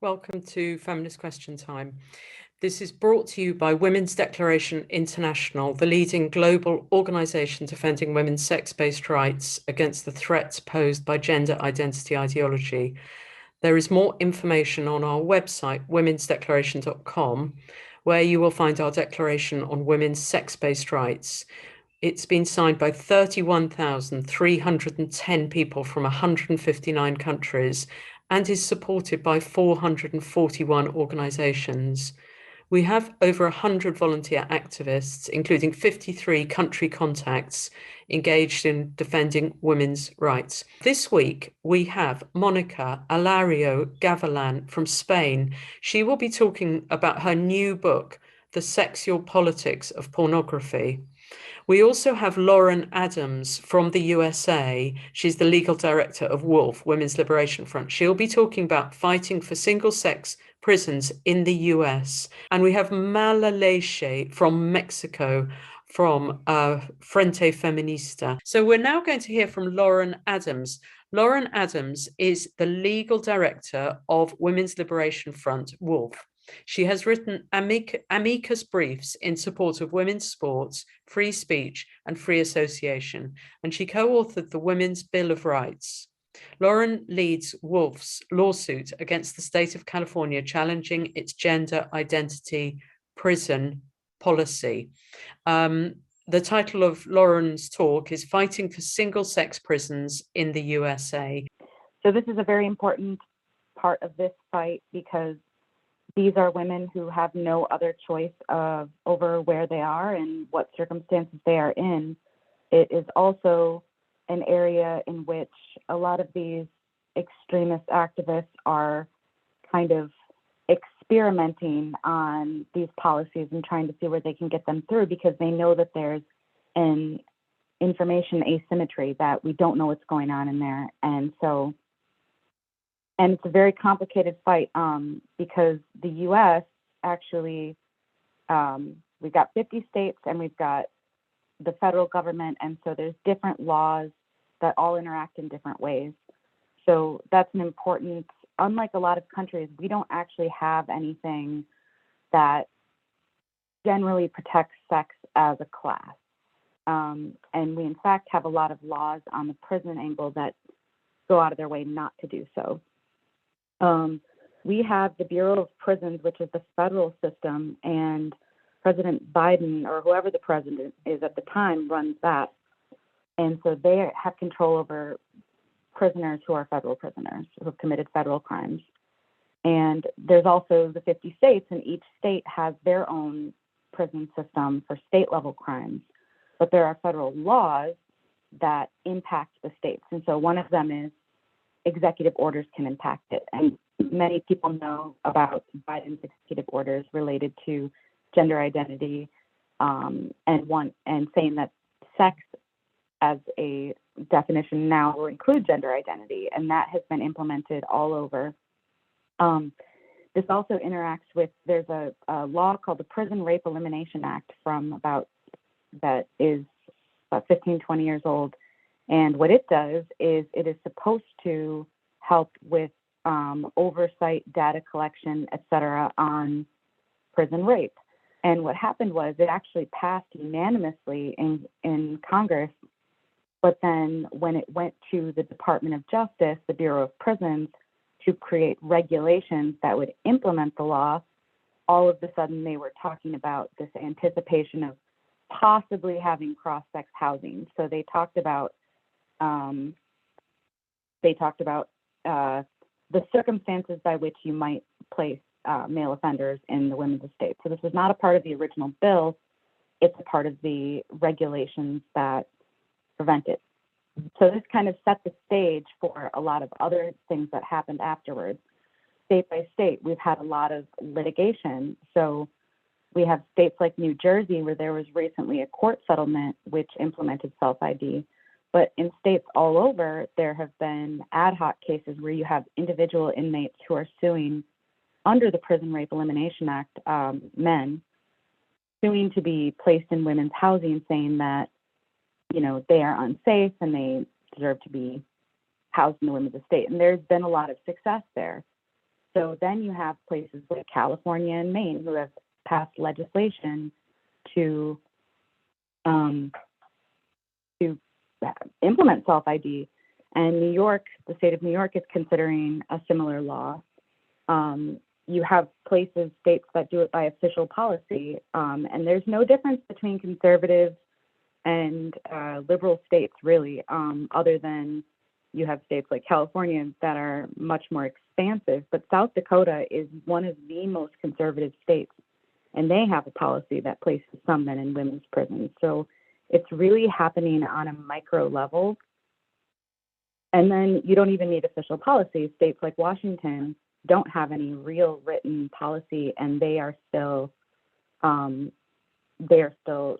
Welcome to Feminist Question Time. This is brought to you by Women's Declaration International, the leading global organisation defending women's sex-based rights against the threats posed by gender identity ideology. There is more information on our website, womensdeclaration.com, where you will find our declaration on women's sex-based rights. It's been signed by 31,310 people from 159 countries and is supported by 441 organisations. We have over 100 volunteer activists, including 53 country contacts, engaged in defending women's rights. This week, we have Monica Alario Gavilan from Spain. She will be talking about her new book, The Sexual Politics of Pornography. We also have Lauren Adams from the USA. She's the legal director of WOLF, Women's Liberation Front. She'll be talking about fighting for single-sex prisons in the US. And we have Malaleche from Mexico, from Frente Feminista. So we're now going to hear from Lauren Adams. Lauren Adams is the legal director of Women's Liberation Front, WOLF. She has written amicus briefs in support of women's sports, free speech, and free association, and she co-authored the Women's Bill of Rights. Lauren leads WOLF's lawsuit against the state of California challenging its gender identity prison policy. The title of Lauren's talk is Fighting for Single-Sex Prisons in the USA. So this is a very important part of this fight because these are women who have no other choice over where they are and what circumstances they are in. It is also an area in which a lot of these extremist activists are kind of experimenting on these policies and trying to see where they can get them through because they know that there's an information asymmetry, that we don't know what's going on in there. And it's a very complicated fight because the U.S. actually, we've got 50 states and we've got the federal government. And so there's different laws that all interact in different ways. So that's an important, unlike a lot of countries, we don't actually have anything that generally protects sex as a class. And we in fact have a lot of laws on the prison angle that go out of their way not to do so. We have the Bureau of Prisons, which is the federal system, and President Biden, or whoever the president is at the time, runs that. And so they have control over prisoners who are federal prisoners who have committed federal crimes. And there's also the 50 states, and each state has their own prison system for state level crimes. But there are federal laws that impact the states. And so one of them is executive orders can impact it. And many people know about Biden's executive orders related to gender identity and saying that sex as a definition now will include gender identity, and that has been implemented all over. This also interacts with, there's a law called the Prison Rape Elimination Act that is about 15, 20 years old. And what it does is it is supposed to help with oversight, data collection, et cetera, on prison rape. And what happened was it actually passed unanimously in Congress, but then when it went to the Department of Justice, the Bureau of Prisons, to create regulations that would implement the law, all of a sudden they were talking about this anticipation of possibly having cross-sex housing. So they talked about the circumstances by which you might place male offenders in the women's estate. So this was not a part of the original bill. It's a part of the regulations that prevent it. So this kind of set the stage for a lot of other things that happened afterwards. State by state, we've had a lot of litigation. So we have states like New Jersey where there was recently a court settlement which implemented self-ID. But in states all over, there have been ad hoc cases where you have individual inmates who are suing under the Prison Rape Elimination Act, men, suing to be placed in women's housing, saying that, they are unsafe and they deserve to be housed in the women's estate. And there's been a lot of success there. So then you have places like California and Maine who have passed legislation to implement self-ID. And New York, the state of New York, is considering a similar law. You have places, states that do it by official policy, and there's no difference between conservative and liberal states, really, other than you have states like California that are much more expansive. But South Dakota is one of the most conservative states, and they have a policy that places some men in women's prisons. So it's really happening on a micro level. And then you don't even need official policy. States like Washington don't have any real written policy, and they are still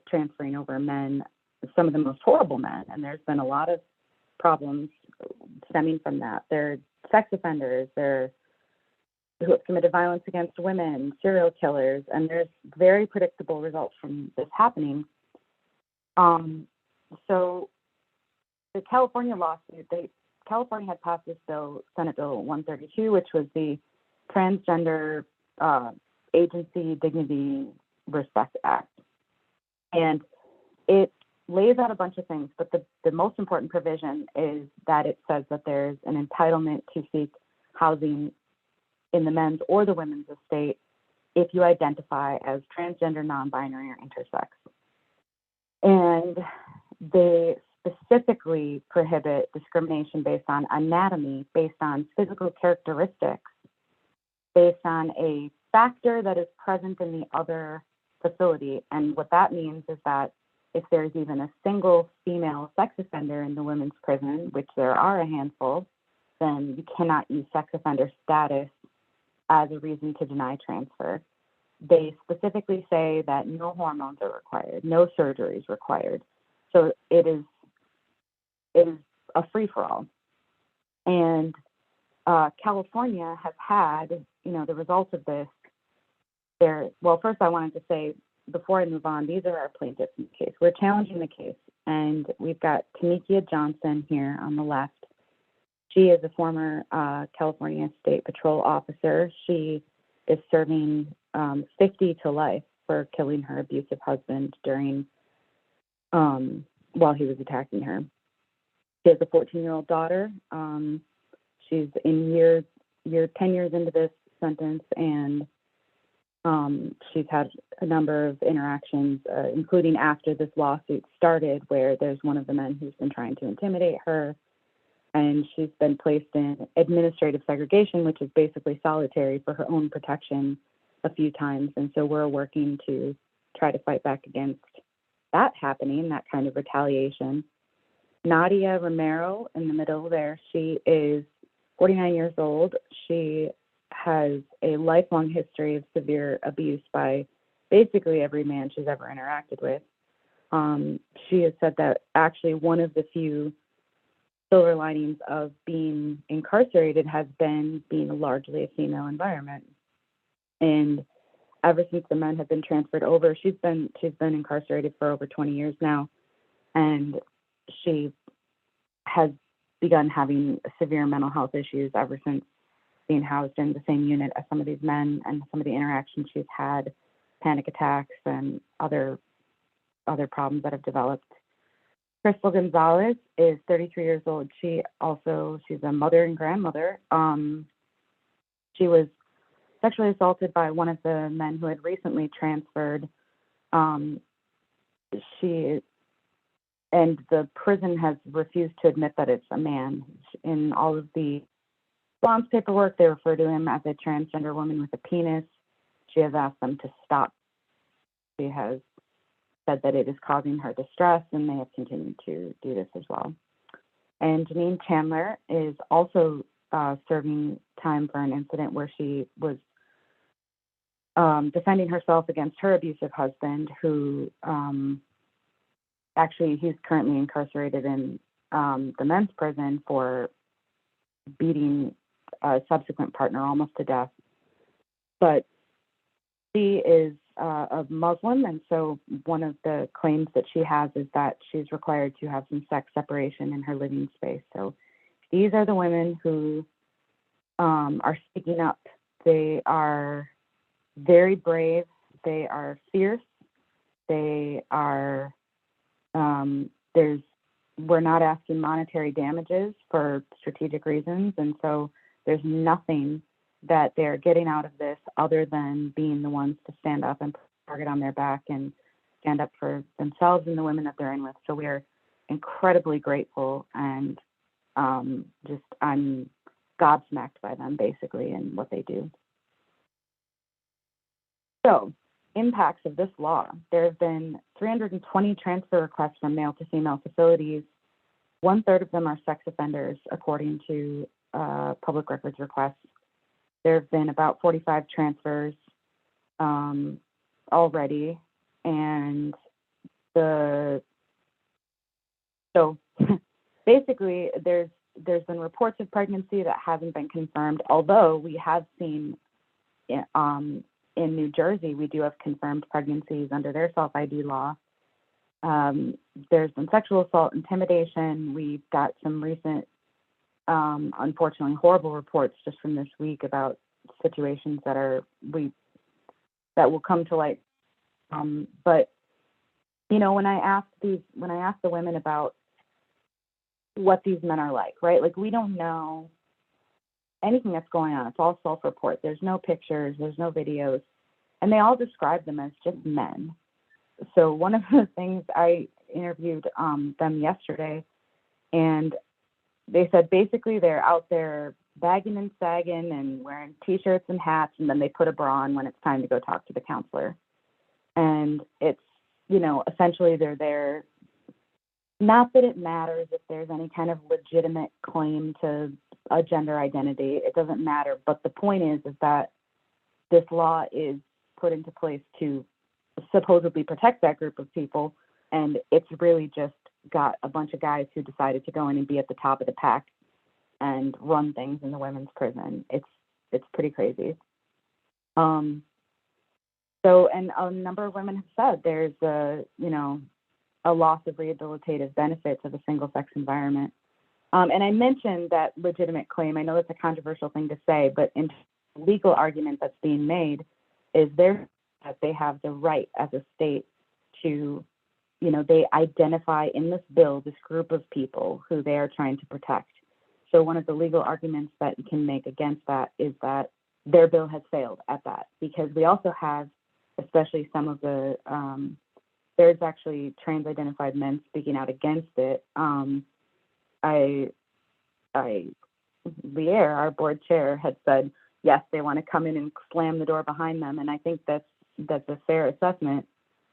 transferring over men, some of the most horrible men. And there's been a lot of problems stemming from that. They're sex offenders, they're who have committed violence against women, serial killers, and there's very predictable results from this happening. So the California lawsuit, California had passed this bill, Senate Bill 132, which was the Transgender Agency Dignity Respect Act. And it lays out a bunch of things, but the most important provision is that it says that there's an entitlement to seek housing in the men's or the women's estate if you identify as transgender, non-binary, or intersex. And they specifically prohibit discrimination based on anatomy, based on physical characteristics, based on a factor that is present in the other facility. And what that means is that if there's even a single female sex offender in the women's prison, which there are a handful, then you cannot use sex offender status as a reason to deny transfer. They specifically say that no hormones are required, no surgery is required. So it is a free-for-all. And California has had, the results of this. Well, first I wanted to say, before I move on, these are our plaintiffs in the case. We're challenging the case, and we've got Tanikia Johnson here on the left. She is a former California State Patrol officer. She is serving 50 to life for killing her abusive husband while he was attacking her. She has a 14-year-old daughter. She's in 10 years into this sentence, and she's had a number of interactions, including after this lawsuit started, where there's one of the men who's been trying to intimidate her, and she's been placed in administrative segregation, which is basically solitary for her own protection, a few times. And so we're working to try to fight back against that happening, that kind of retaliation. Nadia Romero in the middle there, she is 49 years old. She has a lifelong history of severe abuse by basically every man she's ever interacted with. She has said that actually one of the few silver linings of being incarcerated has been being largely a female environment. And ever since the men have been transferred over, she's been incarcerated for over 20 years now, and she has begun having severe mental health issues ever since being housed in the same unit as some of these men, and some of the interactions she's had, panic attacks and other problems that have developed. Crystal Gonzalez is 33 years old. She's a mother and grandmother. She was sexually assaulted by one of the men who had recently transferred. And the prison has refused to admit that it's a man. In all of the response paperwork, they refer to him as a transgender woman with a penis. She has asked them to stop. She has said that it is causing her distress, and they have continued to do this as well. And Janine Chandler is also serving time for an incident where she was defending herself against her abusive husband, who actually he's currently incarcerated in the men's prison for beating a subsequent partner almost to death. But she is a Muslim, and so one of the claims that she has is that she's required to have some sex separation in her living space. So these are the women who are speaking up They are very brave. They are fierce. They are, we're not asking monetary damages for strategic reasons. And so there's nothing that they're getting out of this other than being the ones to stand up and put a target on their back and stand up for themselves and the women that they're in with. So we're incredibly grateful, and I'm gobsmacked by them basically and what they do. So, impacts of this law. There have been 320 transfer requests from male to female facilities. 1/3 of them are sex offenders, according to public records requests. There have been about 45 transfers already, and so basically there's been reports of pregnancy that hasn't been confirmed, although we have seen in New Jersey, we do have confirmed pregnancies under their self-ID law. There's been sexual assault, intimidation. We've got some recent, unfortunately, horrible reports just from this week about situations that will come to light. But you know, when I ask the women about what these men are like, right? Like, we don't know anything that's going on. It's all self-report. There's no pictures, there's no videos, and they all describe them as just men. So one of the things, I interviewed them yesterday, and they said basically they're out there bagging and sagging and wearing t-shirts and hats, and then they put a bra on when it's time to go talk to the counselor. And it's, you know, essentially they're there, not that it matters if there's any kind of legitimate claim to a gender identity, it doesn't matter. But the point is that this law is put into place to supposedly protect that group of people, and it's really just got a bunch of guys who decided to go in and be at the top of the pack and run things in the women's prison. It's pretty crazy. So, and a number of women have said there's a loss of rehabilitative benefits of a single-sex environment. And I mentioned that legitimate claim. I know that's a controversial thing to say, but in the legal argument that's being made is that they have the right as a state to, you know, they identify in this bill this group of people who they are trying to protect. So one of the legal arguments that you can make against that is that their bill has failed at that, because we also have, especially some of the, there's actually trans-identified men speaking out against it. Lear, our board chair, had said, yes, they want to come in and slam the door behind them, and I think that's a fair assessment.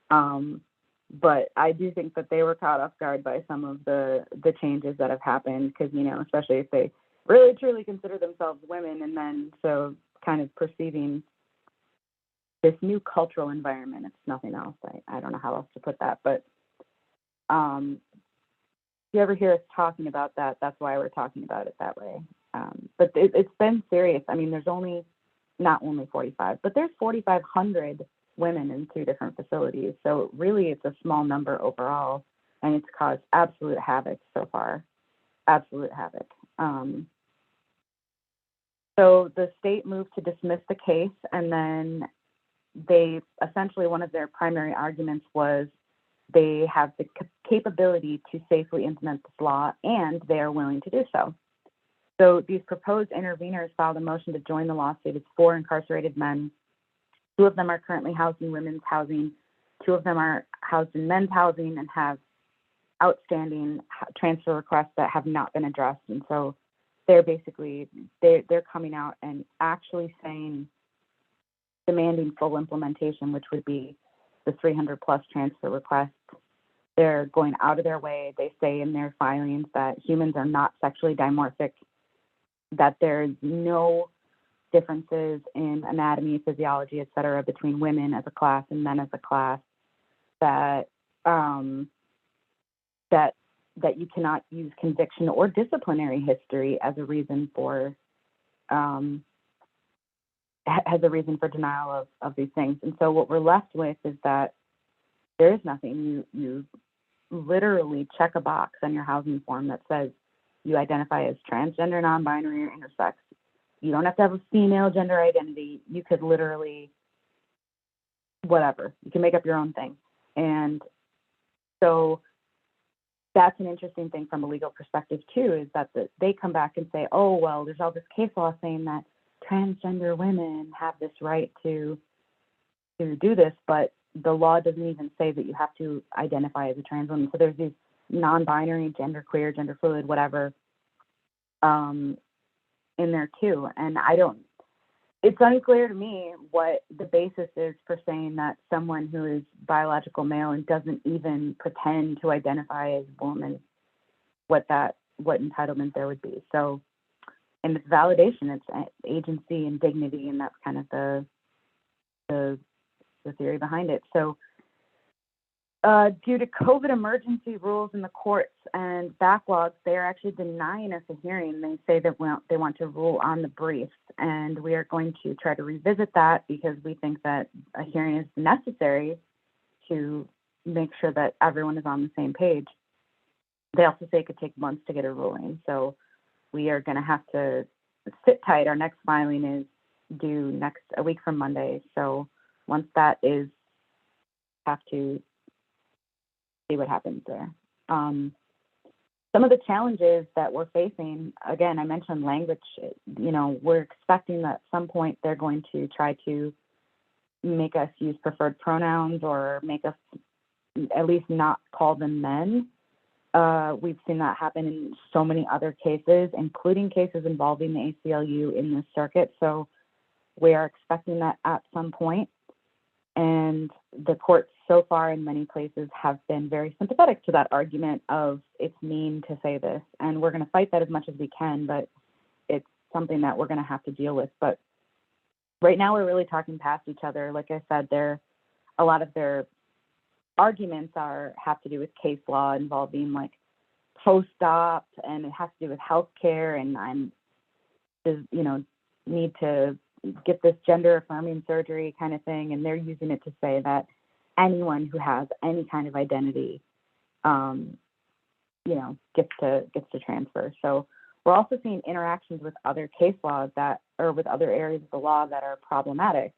But I do think that they were caught off guard by some of the changes that have happened, because, you know, especially if they really truly consider themselves women, and then so kind of perceiving this new cultural environment. It's nothing else. I don't know how else to put that, but if you ever hear us talking about that, that's why we're talking about it that way. But it's been serious. I mean, there's not only 45, but there's 4,500 women in 2 different facilities. So really it's a small number overall, and it's caused absolute havoc so far. Absolute havoc. So the state moved to dismiss the case, and then they essentially, one of their primary arguments was they have the capability to safely implement this law, and they are willing to do so. So these proposed interveners filed a motion to join the lawsuit. It's 4 incarcerated men. 2 of them are currently housed in women's housing. 2 of them are housed in men's housing and have outstanding transfer requests that have not been addressed. And so they're basically, they're coming out and actually saying, demanding full implementation, which would be the 300 plus transfer requests. They're going out of their way. They say in their filings that humans are not sexually dimorphic, that there's no differences in anatomy, physiology, et cetera, between women as a class and men as a class, that that you cannot use conviction or disciplinary history as a reason for denial of these things. And so what we're left with is that there is nothing. You literally check a box on your housing form that says you identify as transgender, non-binary, or intersex, You don't have to have a female gender identity. You could literally, whatever, you can make up your own thing. And so that's an interesting thing from a legal perspective too, is that they come back and say, oh, well, there's all this case law saying that transgender women have this right to do this, but the law doesn't even say that you have to identify as a trans woman. So there's these non-binary, genderqueer, gender fluid, whatever, in there too. And it's unclear to me what the basis is for saying that someone who is biological male and doesn't even pretend to identify as a woman, what entitlement there would be. So, and it's validation, it's agency and dignity, and that's kind of the theory behind it. So, due to COVID emergency rules in the courts and backlogs, they are actually denying us a hearing. They say that they want to rule on the briefs, and we are going to try to revisit that because we think that a hearing is necessary to make sure that everyone is on the same page. They also say it could take months to get a ruling, so we are going to have to sit tight. Our next filing is due a week from Monday, so once that is, have to see what happens there. Some of the challenges that we're facing, again, I mentioned language. We're expecting that at some point they're going to try to make us use preferred pronouns or make us at least not call them men. We've seen that happen in so many other cases, including cases involving the ACLU in this circuit. So we are expecting that at some point. And the courts so far in many places have been very sympathetic to that argument of it's mean to say this. And we're going to fight that as much as we can, but it's something that we're going to have to deal with. But right now we're really talking past each other. Like I said, a lot of their arguments have to do with case law involving like post-op, and it has to do with healthcare, and I'm just, need to get this gender affirming surgery kind of thing, and they're using it to say that anyone who has any kind of identity gets to transfer. So we're also seeing interactions with other case laws with other areas of the law that are problematic.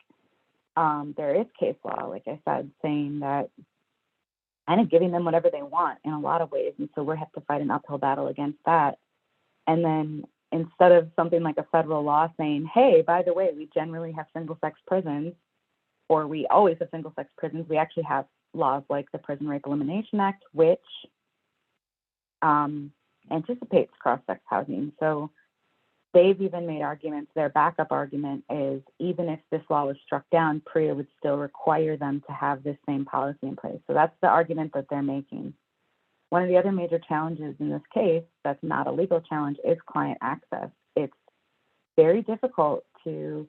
There is case law, like I said, saying that kind of giving them whatever they want in a lot of ways, and so we have to fight an uphill battle against that. And then instead of something like a federal law saying, hey, by the way, we generally have single-sex prisons, or we always have single-sex prisons, we actually have laws like the Prison Rape Elimination Act, which anticipates cross-sex housing. So they've even made arguments. Their backup argument is even if this law was struck down, PREA would still require them to have this same policy in place. So that's the argument that they're making. One of the other major challenges in this case that's not a legal challenge is client access. It's very difficult to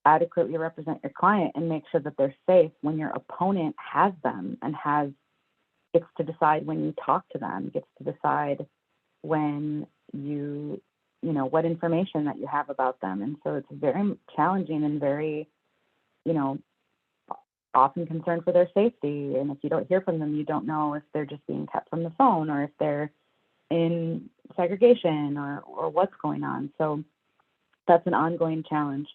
adequately represent your client and make sure that they're safe when your opponent has them and gets to decide when you talk to them, gets to decide when what information that you have about them. And so it's very challenging and very, often concerned for their safety. And if you don't hear from them, you don't know if they're just being kept from the phone or if they're in segregation or what's going on. So that's an ongoing challenge.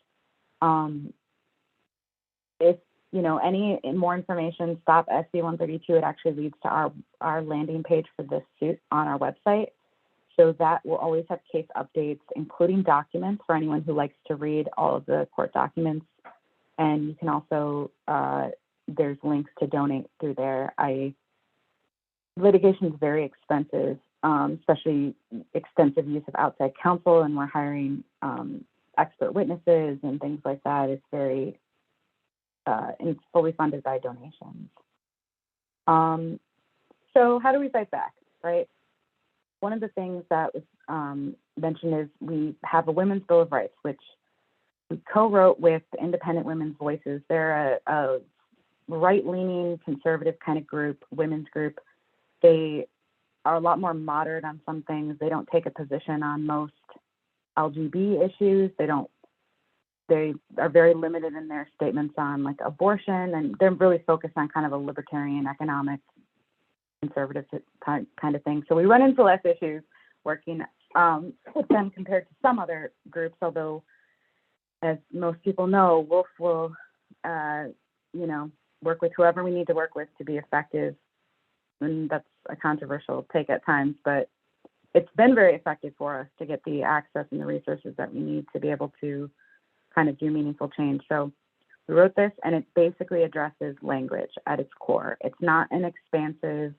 If any more information, stop SB 132. It actually leads to our landing page for this suit on our website. So that will always have case updates, including documents for anyone who likes to read all of the court documents. And you can also, there's links to donate through there. Litigation is very expensive, especially extensive use of outside counsel, and we're hiring expert witnesses and things like that. It's very, it's fully funded by donations. So how do we fight back, right? One of the things that was mentioned is we have a Women's Bill of Rights, which we co-wrote with Independent Women's Voices. They're a right-leaning, conservative kind of group, women's group. They are a lot more moderate on some things. They don't take a position on most LGB issues. They are very limited in their statements on like abortion, and they're really focused on kind of a libertarian, economic, conservative kind of thing. So we run into less issues working with them compared to some other groups, although, as most people know, Wolf will, work with whoever we need to work with to be effective. And that's a controversial take at times, but it's been very effective for us to get the access and the resources that we need to be able to kind of do meaningful change. So we wrote this, and it basically addresses language at its core. It's not an expansive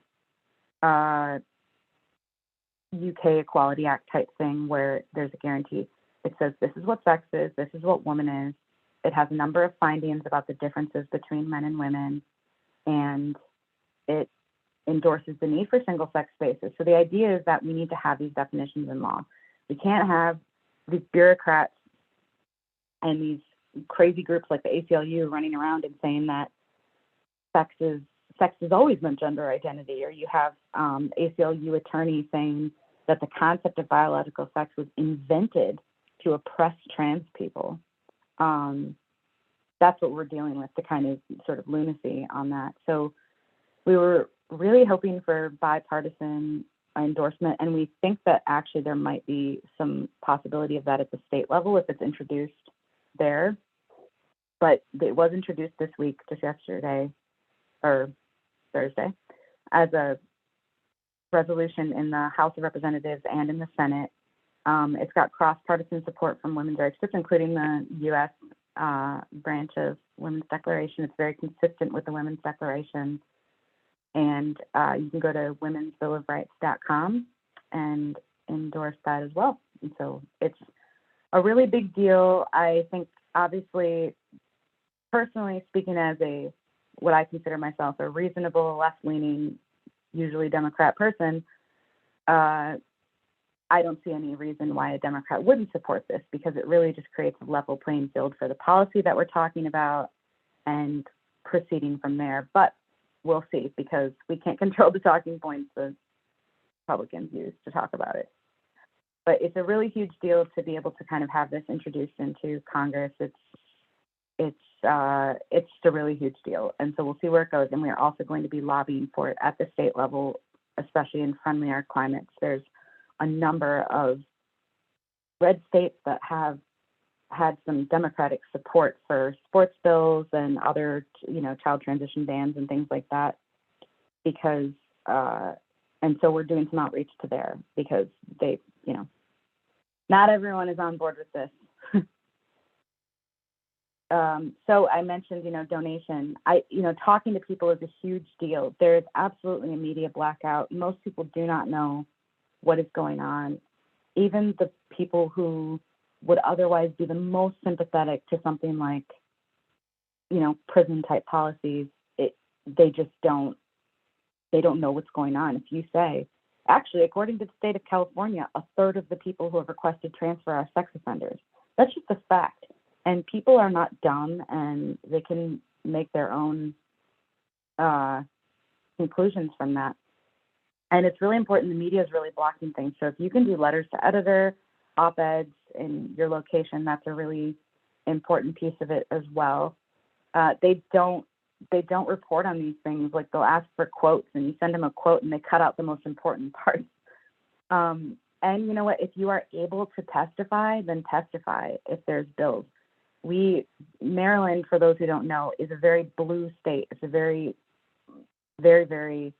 UK Equality Act type thing where there's a guarantee. It says this is what sex is, this is what woman is. It has a number of findings about the differences between men and women, and it endorses the need for single-sex spaces. So the idea is that we need to have these definitions in law. We can't have these bureaucrats and these crazy groups like the ACLU running around and saying that sex has always been gender identity, or you have ACLU attorneys saying that the concept of biological sex was invented to oppress trans people. That's what we're dealing with, the kind of sort of lunacy on that. So we were really hoping for bipartisan endorsement, and we think that actually there might be some possibility of that at the state level if it's introduced there. But it was introduced this week, just yesterday or Thursday, as a resolution in the House of Representatives and in the Senate. It's got cross-partisan support from women's rights groups, including the U.S. Branch of Women's Declaration. It's very consistent with the Women's Declaration. And you can go to womensbillofrights.com and endorse that as well. And so it's a really big deal. I think, obviously, personally speaking, as what I consider myself a reasonable, left-leaning, usually Democrat person, I don't see any reason why a Democrat wouldn't support this, because it really just creates a level playing field for the policy that we're talking about and proceeding from there. But we'll see, because we can't control the talking points the Republicans use to talk about it. But it's a really huge deal to be able to kind of have this introduced into Congress. It's just a really huge deal. And so we'll see where it goes. And we are also going to be lobbying for it at the state level, especially in friendlier climates. There's a number of red states that have had some Democratic support for sports bills and other, child transition bans and things like that, because, and so we're doing some outreach to there, because they, not everyone is on board with this. So I mentioned, donation. Talking to people is a huge deal. There is absolutely a media blackout. Most people do not know what is going on. Even the people who would otherwise be the most sympathetic to something like, prison type policies, they don't know what's going on. If you say, actually, according to the state of California, a third of the people who have requested transfer are sex offenders. That's just a fact. And people are not dumb, and they can make their own conclusions from that. And it's really important. The media is really blocking things. So if you can do letters to editor, op-eds in your location, that's a really important piece of it as well. They don't report on these things. Like, they'll ask for quotes, and you send them a quote and they cut out the most important parts. And you know what? If you are able to testify, then testify if there's bills. Maryland, for those who don't know, is a very blue state. It's a very, very, very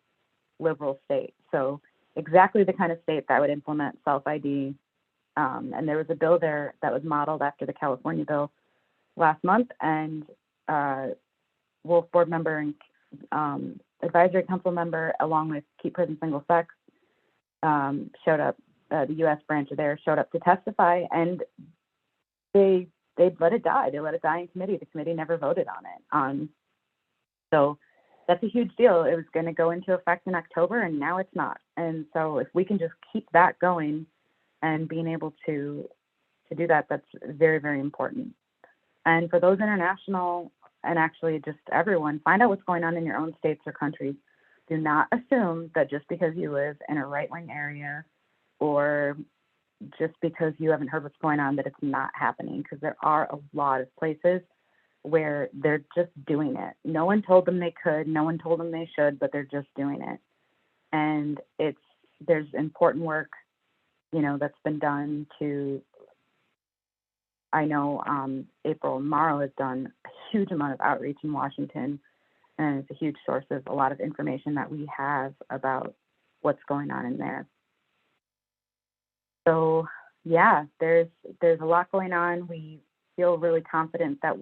liberal state. So exactly the kind of state that would implement self-ID. And there was a bill there that was modeled after the California bill last month, and Wolf board member and advisory council member, along with Keep Prison Single Sex, showed up. The U.S. branch of there showed up to testify, and they let it die. They let it die in committee. The committee never voted on it. So that's a huge deal. It was going to go into effect in October, and now it's not. And so if we can just keep that going and being able to do that, that's very, very important. And for those international, and actually just everyone, find out what's going on in your own states or countries. Do not assume that just because you live in a right-wing area, or just because you haven't heard what's going on, that it's not happening, because there are a lot of places where they're just doing it. No one told them they could, no one told them they should, but they're just doing it. And there's important work that's been done to, I know April Morrow has done a huge amount of outreach in Washington, and it's a huge source of a lot of information that we have about what's going on in there. So yeah, there's a lot going on. We feel really confident that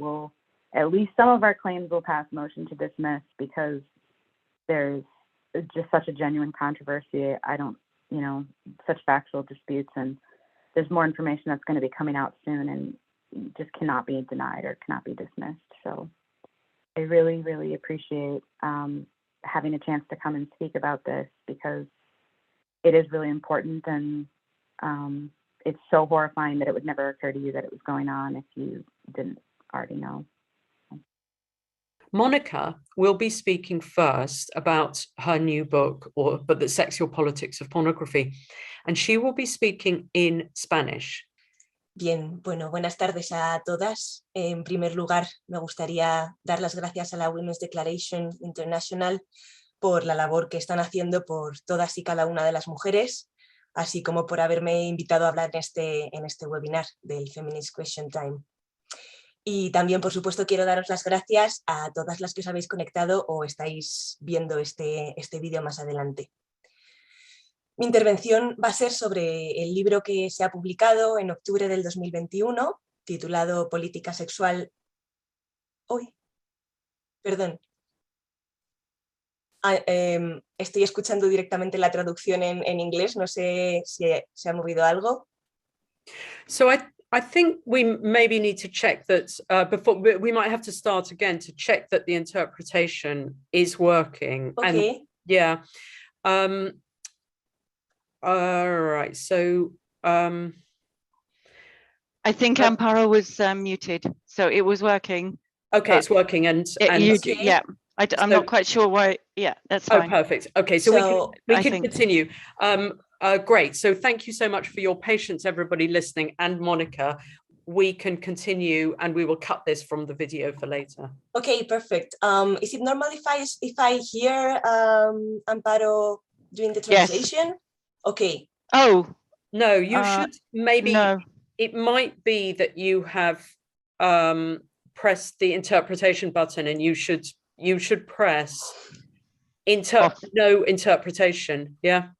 at least some of our claims will pass motion to dismiss, because there's just such a genuine controversy. Such factual disputes, and there's more information that's going to be coming out soon and just cannot be denied or cannot be dismissed. So I really, really appreciate having a chance to come and speak about this, because it is really important, and it's so horrifying that it would never occur to you that it was going on if you didn't already know. Monica will be speaking first about her new book, but the sexual politics of pornography, and she will be speaking in Spanish. Bien, bueno, buenas tardes a todas. En primer lugar, me gustaría dar las gracias a la Women's Declaration International por la labor que están haciendo por todas y cada una de las mujeres, así como por haberme invitado a hablar en este webinar del Feminist Question Time. Y también, por supuesto, quiero daros las gracias a todas las que os habéis conectado o estáis viendo este vídeo más adelante. Mi intervención va a ser sobre el libro que se ha publicado en octubre del 2021, titulado Política Sexual... ¡Uy! Perdón. Estoy escuchando directamente la traducción en inglés, no sé si se ha movido algo. So I think we maybe need to check that before we might have to start again to check that the interpretation is working. Okay. And yeah. All right. So I think Amparo was muted, so it was working. Okay, it's working, and okay. Yeah. I'm not quite sure why. Yeah, that's fine. Oh, perfect. Okay, so we can continue. Great. So thank you so much for your patience, everybody listening, and Monica. We can continue, and we will cut this from the video for later. Okay, perfect. Is it normal if I hear Amparo doing the translation? Yes. Okay. Oh no, you should maybe. No. It might be that you have pressed the interpretation button, and you should press no interpretation. Yeah.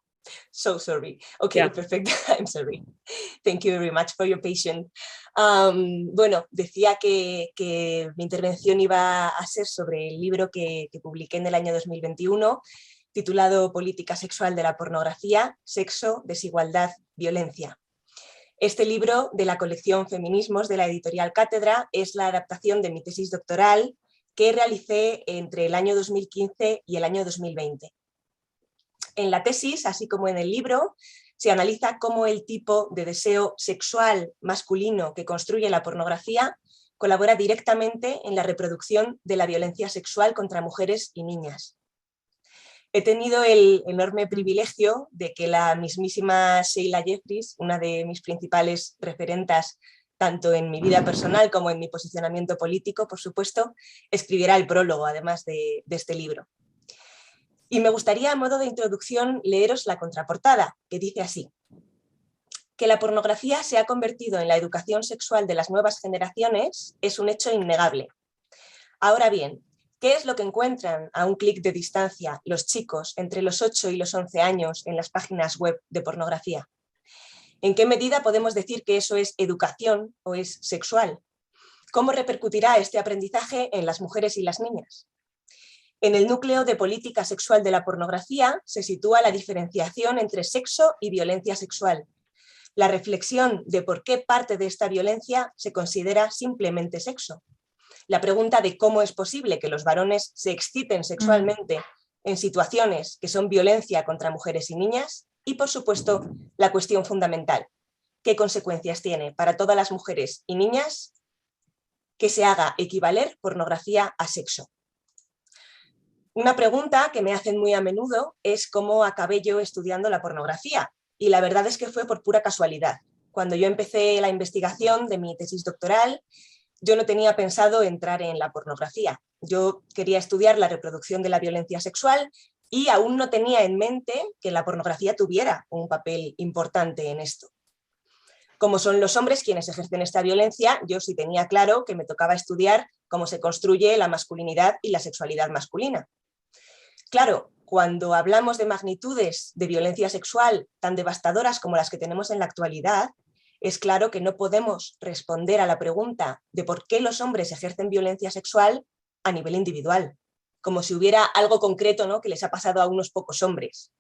So sorry. Okay, yeah. Perfect. I'm sorry. Thank you very much for your patience. Bueno, decía que mi intervención iba a ser sobre el libro que publiqué en el año 2021, titulado Política Sexual de la Pornografía, Sexo, Desigualdad, Violencia. Este libro, de la colección Feminismos de la editorial Cátedra, es la adaptación de mi tesis doctoral que realicé entre el año 2015 y el año 2020. En la tesis, así como en el libro, se analiza cómo el tipo de deseo sexual masculino que construye la pornografía colabora directamente en la reproducción de la violencia sexual contra mujeres y niñas. He tenido el enorme privilegio de que la mismísima Sheila Jeffreys, una de mis principales referentas tanto en mi vida personal como en mi posicionamiento político, por supuesto, escribiera el prólogo, además de este libro. Y me gustaría, a modo de introducción, leeros la contraportada, que dice así: que la pornografía se ha convertido en la educación sexual de las nuevas generaciones es un hecho innegable. Ahora bien, ¿qué es lo que encuentran a un clic de distancia los chicos entre los 8 y los 11 años en las páginas web de pornografía? ¿En qué medida podemos decir que eso es educación o es sexual? ¿Cómo repercutirá este aprendizaje en las mujeres y las niñas? En el núcleo de política sexual de la pornografía se sitúa la diferenciación entre sexo y violencia sexual, la reflexión de por qué parte de esta violencia se considera simplemente sexo, la pregunta de cómo es posible que los varones se exciten sexualmente en situaciones que son violencia contra mujeres y niñas y, por supuesto, la cuestión fundamental: ¿qué consecuencias tiene para todas las mujeres y niñas que se haga equivaler pornografía a sexo? Una pregunta que me hacen muy a menudo es cómo acabé yo estudiando la pornografía, y la verdad es que fue por pura casualidad. Cuando yo empecé la investigación de mi tesis doctoral, yo no tenía pensado entrar en la pornografía. Yo quería estudiar la reproducción de la violencia sexual y aún no tenía en mente que la pornografía tuviera un papel importante en esto. Como son los hombres quienes ejercen esta violencia, yo sí tenía claro que me tocaba estudiar cómo se construye la masculinidad y la sexualidad masculina. Claro, cuando hablamos de magnitudes de violencia sexual tan devastadoras como las que tenemos en la actualidad, es claro que no podemos responder a la pregunta de por qué los hombres ejercen violencia sexual a nivel individual, como si hubiera algo concreto, ¿no?, que les ha pasado a unos pocos hombres.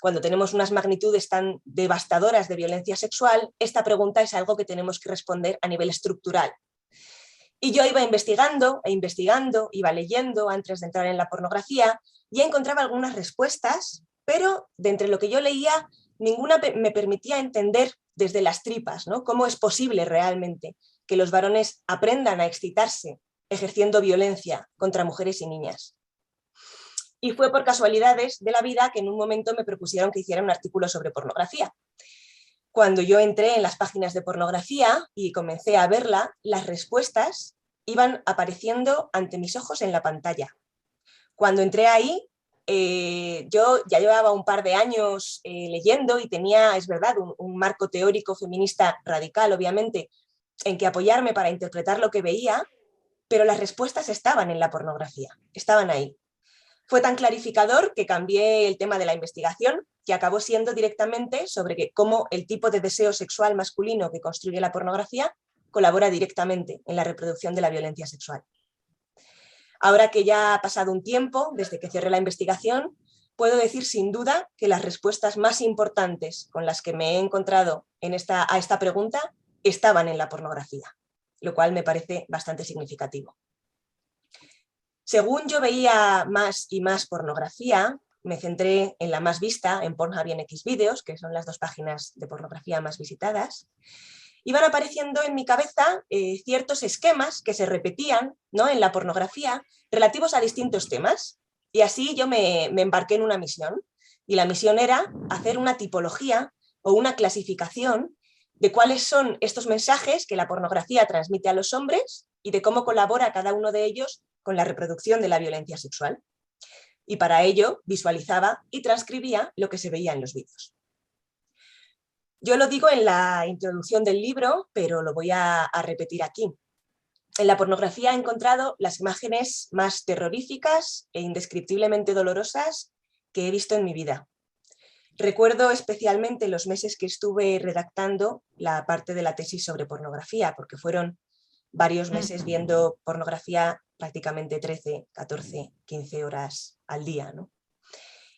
Cuando tenemos unas magnitudes tan devastadoras de violencia sexual, esta pregunta es algo que tenemos que responder a nivel estructural. Y yo iba investigando e investigando, iba leyendo antes de entrar en la pornografía y encontraba algunas respuestas, pero de entre lo que yo leía, ninguna me permitía entender desde las tripas, ¿no?, cómo es posible realmente que los varones aprendan a excitarse ejerciendo violencia contra mujeres y niñas. Y fue por casualidades de la vida que en un momento me propusieron que hiciera un artículo sobre pornografía. Cuando yo entré en las páginas de pornografía y comencé a verla, las respuestas iban apareciendo ante mis ojos en la pantalla. Cuando entré ahí, yo ya llevaba un par de años leyendo y tenía, es verdad, un marco teórico feminista radical, obviamente, en que apoyarme para interpretar lo que veía, pero las respuestas estaban en la pornografía, estaban ahí. Fue tan clarificador que cambié el tema de la investigación, que acabó siendo directamente sobre cómo el tipo de deseo sexual masculino que construye la pornografía colabora directamente en la reproducción de la violencia sexual. Ahora que ya ha pasado un tiempo desde que cerré la investigación, puedo decir sin duda que las respuestas más importantes con las que me he encontrado a esta pregunta estaban en la pornografía, lo cual me parece bastante significativo. Según yo veía más y más pornografía, me centré en la más vista, en Pornhub y en Xvideos, que son las dos páginas de pornografía más visitadas. Iban apareciendo en mi cabeza ciertos esquemas que se repetían, ¿no?, en la pornografía relativos a distintos temas. Y así yo me embarqué en una misión. Y la misión era hacer una tipología o una clasificación de cuáles son estos mensajes que la pornografía transmite a los hombres y de cómo colabora cada uno de ellos con la reproducción de la violencia sexual. Y para ello visualizaba y transcribía lo que se veía en los vídeos. Yo lo digo en la introducción del libro, pero lo voy a repetir aquí. En la pornografía he encontrado las imágenes más terroríficas e indescriptiblemente dolorosas que he visto en mi vida. Recuerdo especialmente los meses que estuve redactando la parte de la tesis sobre pornografía, porque fueron varios meses viendo pornografía prácticamente 13, 14, 15 horas al día, ¿no?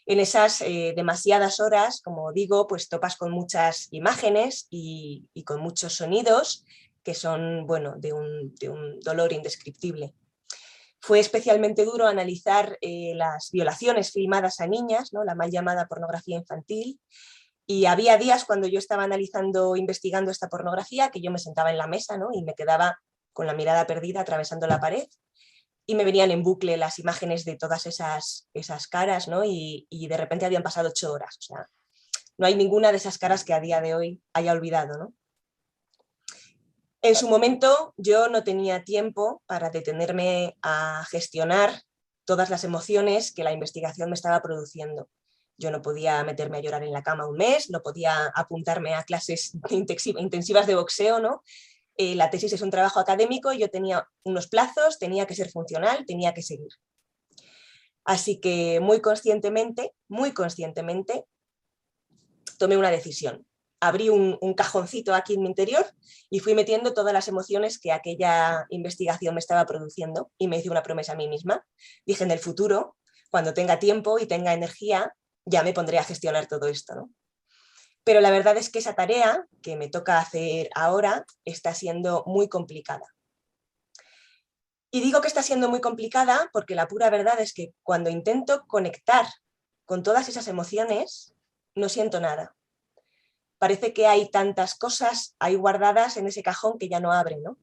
En esas demasiadas horas, como digo, pues topas con muchas imágenes y con muchos sonidos que son, bueno, de un dolor indescriptible. Fue especialmente duro analizar las violaciones filmadas a niñas, ¿no?, la mal llamada pornografía infantil, y había días cuando yo estaba analizando, investigando esta pornografía, que yo me sentaba en la mesa, ¿no?, y me quedaba con la mirada perdida atravesando la pared, y me venían en bucle las imágenes de todas esas caras, ¿no?, y de repente habían pasado 8 horas. O sea, no hay ninguna de esas caras que a día de hoy haya olvidado, ¿no? En su momento yo no tenía tiempo para detenerme a gestionar todas las emociones que la investigación me estaba produciendo. Yo no podía meterme a llorar en la cama un mes, no podía apuntarme a clases intensivas de boxeo, ¿no? La tesis es un trabajo académico y yo tenía unos plazos, tenía que ser funcional, tenía que seguir. Así que muy conscientemente, tomé una decisión. Abrí un cajoncito aquí en mi interior y fui metiendo todas las emociones que aquella investigación me estaba produciendo y me hice una promesa a mí misma. Dije, en el futuro, cuando tenga tiempo y tenga energía, ya me pondré a gestionar todo esto, ¿no? Pero la verdad es que esa tarea que me toca hacer ahora está siendo muy complicada. Y digo que está siendo muy complicada porque la pura verdad es que cuando intento conectar con todas esas emociones, no siento nada. Parece que hay tantas cosas ahí guardadas en ese cajón que ya no abren, ¿no?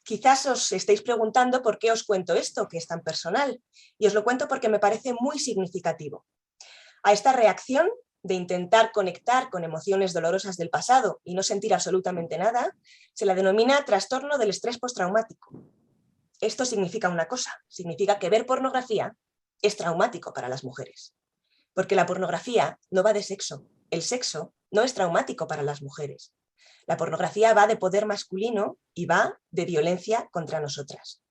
Quizás os estéis preguntando por qué os cuento esto, que es tan personal. Y os lo cuento porque me parece muy significativo. A esta reacción de intentar conectar con emociones dolorosas del pasado y no sentir absolutamente nada, se la denomina trastorno del estrés postraumático. Esto significa una cosa, significa que ver pornografía es traumático para las mujeres, porque la pornografía no va de sexo. El sexo no es traumático para las mujeres. La pornografía va de poder masculino y va de violencia contra nosotras.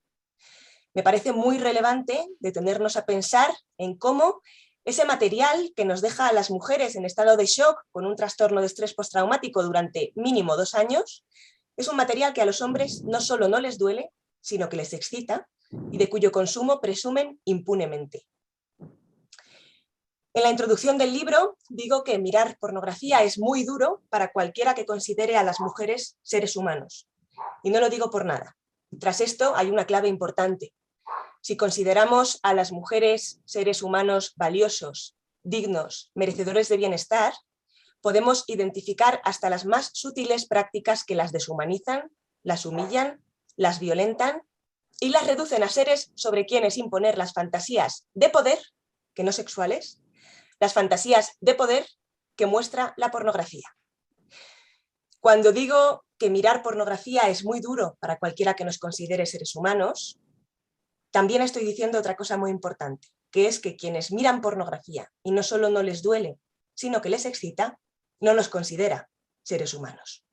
Me parece muy relevante detenernos a pensar en cómo ese material que nos deja a las mujeres en estado de shock con un trastorno de estrés postraumático durante mínimo 2 años, es un material que a los hombres no solo no les duele, sino que les excita y de cuyo consumo presumen impunemente. En la introducción del libro digo que mirar pornografía es muy duro para cualquiera que considere a las mujeres seres humanos. Y no lo digo por nada. Tras esto hay una clave importante. Si consideramos a las mujeres seres humanos valiosos, dignos, merecedores de bienestar, podemos identificar hasta las más sutiles prácticas que las deshumanizan, las humillan, las violentan y las reducen a seres sobre quienes imponer las fantasías de poder, que no sexuales, las fantasías de poder que muestra la pornografía. Cuando digo que mirar pornografía es muy duro para cualquiera que nos considere seres humanos, también estoy diciendo otra cosa muy importante, que es que quienes miran pornografía y no solo no les duele, sino que les excita, no nos considera seres humanos.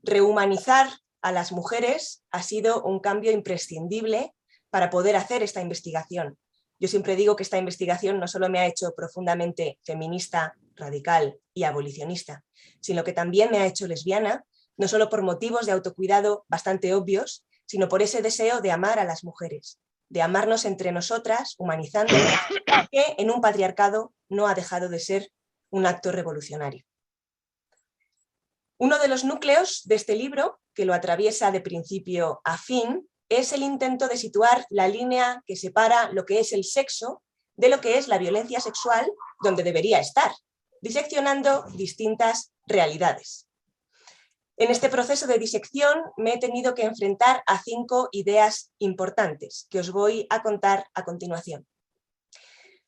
Rehumanizar a las mujeres ha sido un cambio imprescindible para poder hacer esta investigación. Yo siempre digo que esta investigación no solo me ha hecho profundamente feminista, radical y abolicionista, sino que también me ha hecho lesbiana, no solo por motivos de autocuidado bastante obvios, sino por ese deseo de amar a las mujeres, de amarnos entre nosotras, humanizándonos, que en un patriarcado no ha dejado de ser un acto revolucionario. Uno de los núcleos de este libro, que lo atraviesa de principio a fin, es el intento de situar la línea que separa lo que es el sexo de lo que es la violencia sexual, donde debería estar, diseccionando distintas realidades. En este proceso de disección me he tenido que enfrentar a 5 ideas importantes que os voy a contar a continuación.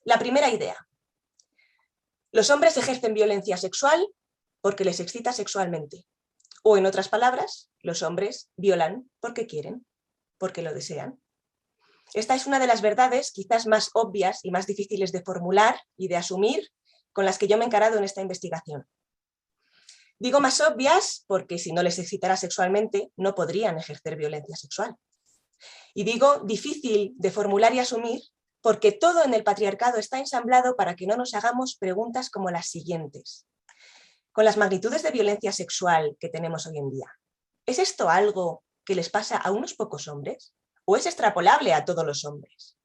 La primera idea. Los hombres ejercen violencia sexual porque les excita sexualmente. O en otras palabras, los hombres violan porque quieren, porque lo desean. Esta es una de las verdades quizás más obvias y más difíciles de formular y de asumir con las que yo me he encarado en esta investigación. Digo más obvias porque si no les excitara sexualmente no podrían ejercer violencia sexual. Y digo difícil de formular y asumir porque todo en el patriarcado está ensamblado para que no nos hagamos preguntas como las siguientes. Con las magnitudes de violencia sexual que tenemos hoy en día, ¿es esto algo que les pasa a unos pocos hombres? ¿O es extrapolable a todos los hombres?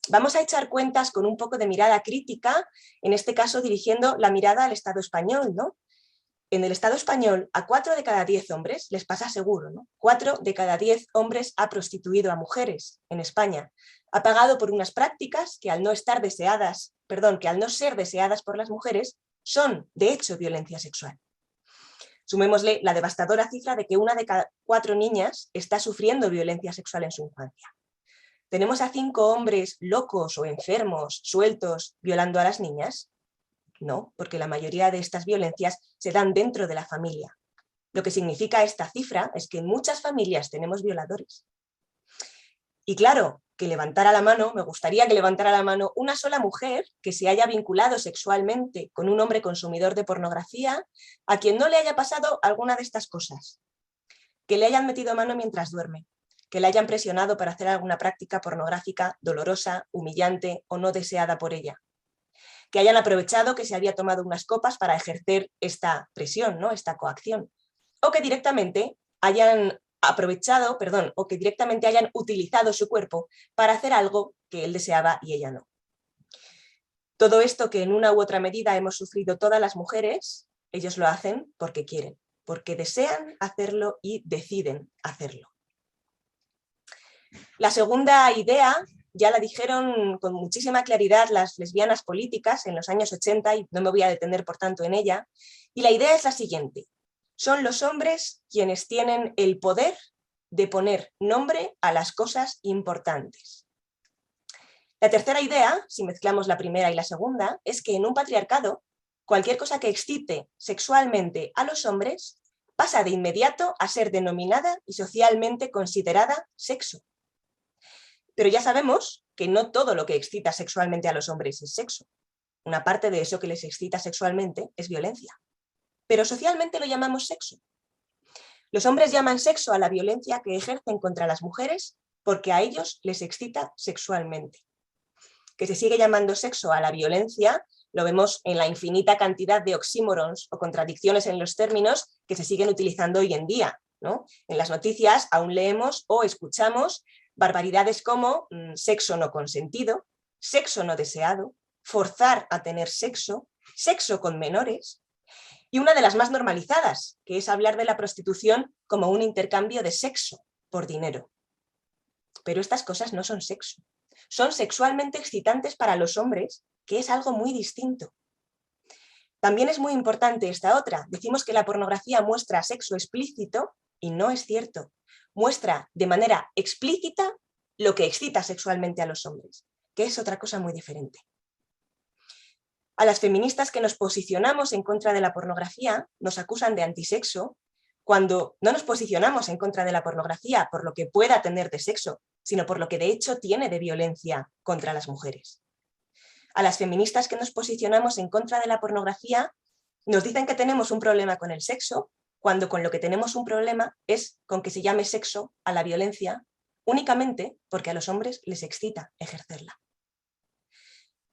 Vamos a echar cuentas con un poco de mirada crítica, en este caso dirigiendo la mirada al Estado español, ¿no? En el Estado español, a 4 de cada 10 hombres les pasa seguro, ¿no? 4 de cada 10 hombres ha prostituido a mujeres en España. Ha pagado por unas prácticas que al no ser deseadas por las mujeres, son, de hecho, violencia sexual. Sumémosle la devastadora cifra de que 1 de cada 4 niñas está sufriendo violencia sexual en su infancia. ¿Tenemos a 5 hombres locos o enfermos, sueltos, violando a las niñas? No, porque la mayoría de estas violencias se dan dentro de la familia. Lo que significa esta cifra es que en muchas familias tenemos violadores. Y claro, me gustaría que levantara la mano una sola mujer que se haya vinculado sexualmente con un hombre consumidor de pornografía a quien no le haya pasado alguna de estas cosas. Que le hayan metido mano mientras duerme, que le hayan presionado para hacer alguna práctica pornográfica dolorosa, humillante o no deseada por ella. Que hayan aprovechado que se había tomado unas copas para ejercer esta presión, ¿no? Esta coacción. O que directamente hayan hayan utilizado su cuerpo para hacer algo que él deseaba y ella no. Todo esto que en una u otra medida hemos sufrido todas las mujeres, ellos lo hacen porque quieren, porque desean hacerlo y deciden hacerlo. La segunda idea ya la dijeron con muchísima claridad las lesbianas políticas en los años 80 y no me voy a detener por tanto en ella. Y la idea es la siguiente. Son los hombres quienes tienen el poder de poner nombre a las cosas importantes. La tercera idea, si mezclamos la primera y la segunda, es que en un patriarcado, cualquier cosa que excite sexualmente a los hombres pasa de inmediato a ser denominada y socialmente considerada sexo. Pero ya sabemos que no todo lo que excita sexualmente a los hombres es sexo. Una parte de eso que les excita sexualmente es violencia. Pero socialmente lo llamamos sexo. Los hombres llaman sexo a la violencia que ejercen contra las mujeres porque a ellos les excita sexualmente. Que se sigue llamando sexo a la violencia lo vemos en la infinita cantidad de oxímorons o contradicciones en los términos que se siguen utilizando hoy en día, ¿no? En las noticias aún leemos o escuchamos barbaridades como sexo no consentido, sexo no deseado, forzar a tener sexo, sexo con menores, y una de las más normalizadas, que es hablar de la prostitución como un intercambio de sexo por dinero. Pero estas cosas no son sexo. Son sexualmente excitantes para los hombres, que es algo muy distinto. También es muy importante esta otra. Decimos que la pornografía muestra sexo explícito y no es cierto. Muestra de manera explícita lo que excita sexualmente a los hombres, que es otra cosa muy diferente. A las feministas que nos posicionamos en contra de la pornografía nos acusan de antisexo cuando no nos posicionamos en contra de la pornografía por lo que pueda tener de sexo, sino por lo que de hecho tiene de violencia contra las mujeres. A las feministas que nos posicionamos en contra de la pornografía nos dicen que tenemos un problema con el sexo, cuando con lo que tenemos un problema es con que se llame sexo a la violencia únicamente porque a los hombres les excita ejercerla.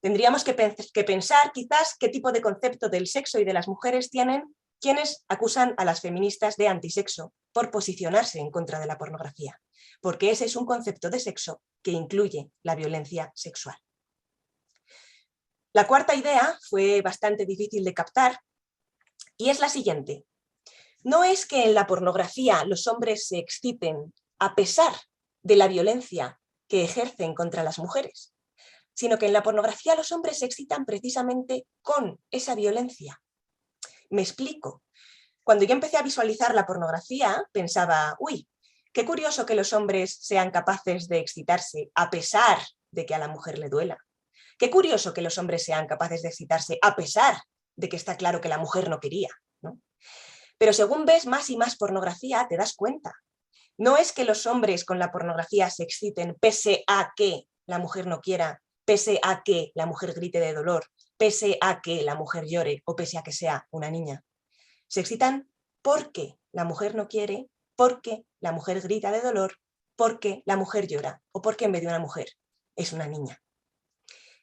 Tendríamos que pensar quizás qué tipo de concepto del sexo y de las mujeres tienen quienes acusan a las feministas de antisexo por posicionarse en contra de la pornografía, porque ese es un concepto de sexo que incluye la violencia sexual. La cuarta idea fue bastante difícil de captar y es la siguiente. No es que en la pornografía los hombres se exciten a pesar de la violencia que ejercen contra las mujeres, sino que en la pornografía los hombres se excitan precisamente con esa violencia. Me explico. Cuando yo empecé a visualizar la pornografía, pensaba, uy, qué curioso que los hombres sean capaces de excitarse a pesar de que a la mujer le duela. Qué curioso que los hombres sean capaces de excitarse a pesar de que está claro que la mujer no quería, ¿no? Pero según ves más y más pornografía, te das cuenta. No es que los hombres con la pornografía se exciten pese a que la mujer no quiera, pese a que la mujer grite de dolor, pese a que la mujer llore o pese a que sea una niña. Se excitan porque la mujer no quiere, porque la mujer grita de dolor, porque la mujer llora o porque en vez de una mujer es una niña.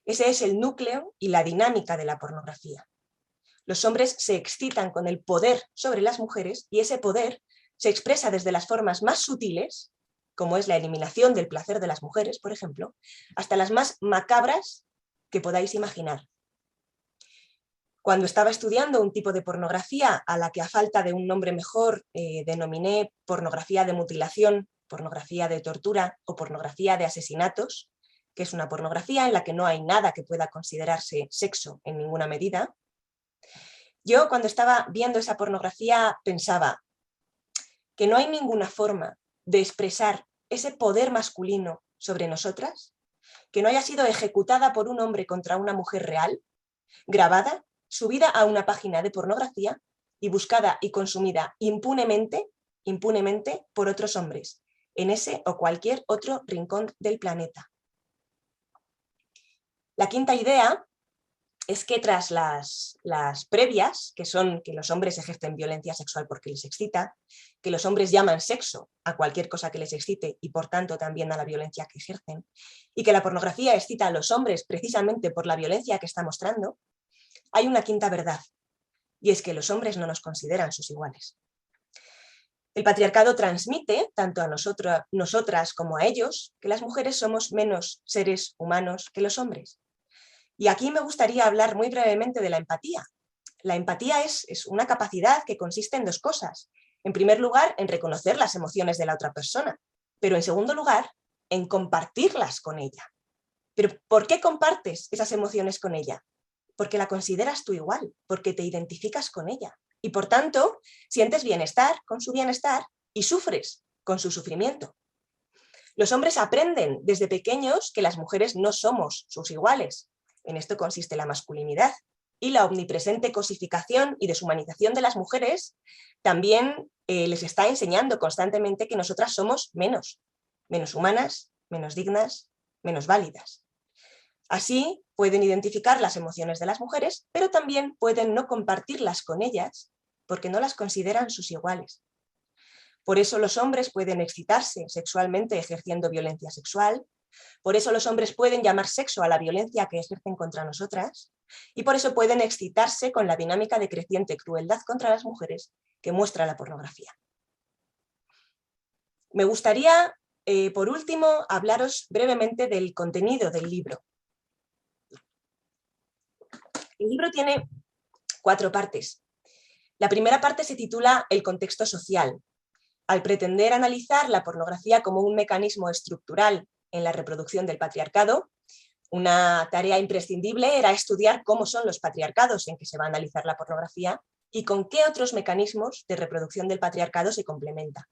Ese es el núcleo y la dinámica de la pornografía. Los hombres se excitan con el poder sobre las mujeres y ese poder se expresa desde las formas más sutiles, como es la eliminación del placer de las mujeres, por ejemplo, hasta las más macabras que podáis imaginar. Cuando estaba estudiando un tipo de pornografía a la que a falta de un nombre mejor denominé pornografía de mutilación, pornografía de tortura o pornografía de asesinatos, que es una pornografía en la que no hay nada que pueda considerarse sexo en ninguna medida, yo cuando estaba viendo esa pornografía pensaba que no hay ninguna forma de expresar ese poder masculino sobre nosotras, que no haya sido ejecutada por un hombre contra una mujer real, grabada, subida a una página de pornografía y buscada y consumida impunemente por otros hombres, en ese o cualquier otro rincón del planeta. La quinta idea es que tras las previas, que son que los hombres ejercen violencia sexual porque les excita, que los hombres llaman sexo a cualquier cosa que les excite y por tanto también a la violencia que ejercen, y que la pornografía excita a los hombres precisamente por la violencia que está mostrando, hay una quinta verdad, y es que los hombres no nos consideran sus iguales. El patriarcado transmite, tanto a nosotras como a ellos, que las mujeres somos menos seres humanos que los hombres. Y aquí me gustaría hablar muy brevemente de la empatía. La empatía es una capacidad que consiste en dos cosas. En primer lugar, en reconocer las emociones de la otra persona, pero en segundo lugar, en compartirlas con ella. ¿Pero por qué compartes esas emociones con ella? Porque la consideras tú igual, porque te identificas con ella. Y por tanto, sientes bienestar con su bienestar y sufres con su sufrimiento. Los hombres aprenden desde pequeños que las mujeres no somos sus iguales. En esto consiste la masculinidad. Y la omnipresente cosificación y deshumanización de las mujeres también les está enseñando constantemente que nosotras somos menos humanas, menos dignas, menos válidas. Así pueden identificar las emociones de las mujeres, pero también pueden no compartirlas con ellas porque no las consideran sus iguales. Por eso los hombres pueden excitarse sexualmente ejerciendo violencia sexual, por eso los hombres pueden llamar sexo a la violencia que ejercen contra nosotras, y por eso pueden excitarse con la dinámica de creciente crueldad contra las mujeres que muestra la pornografía. Me gustaría, por último, hablaros brevemente del contenido del libro. El libro tiene 4 partes. La primera parte se titula El contexto social. Al pretender analizar la pornografía como un mecanismo estructural en la reproducción del patriarcado, una tarea imprescindible era estudiar cómo son los patriarcados en que se va a analizar la pornografía y con qué otros mecanismos de reproducción del patriarcado se complementa.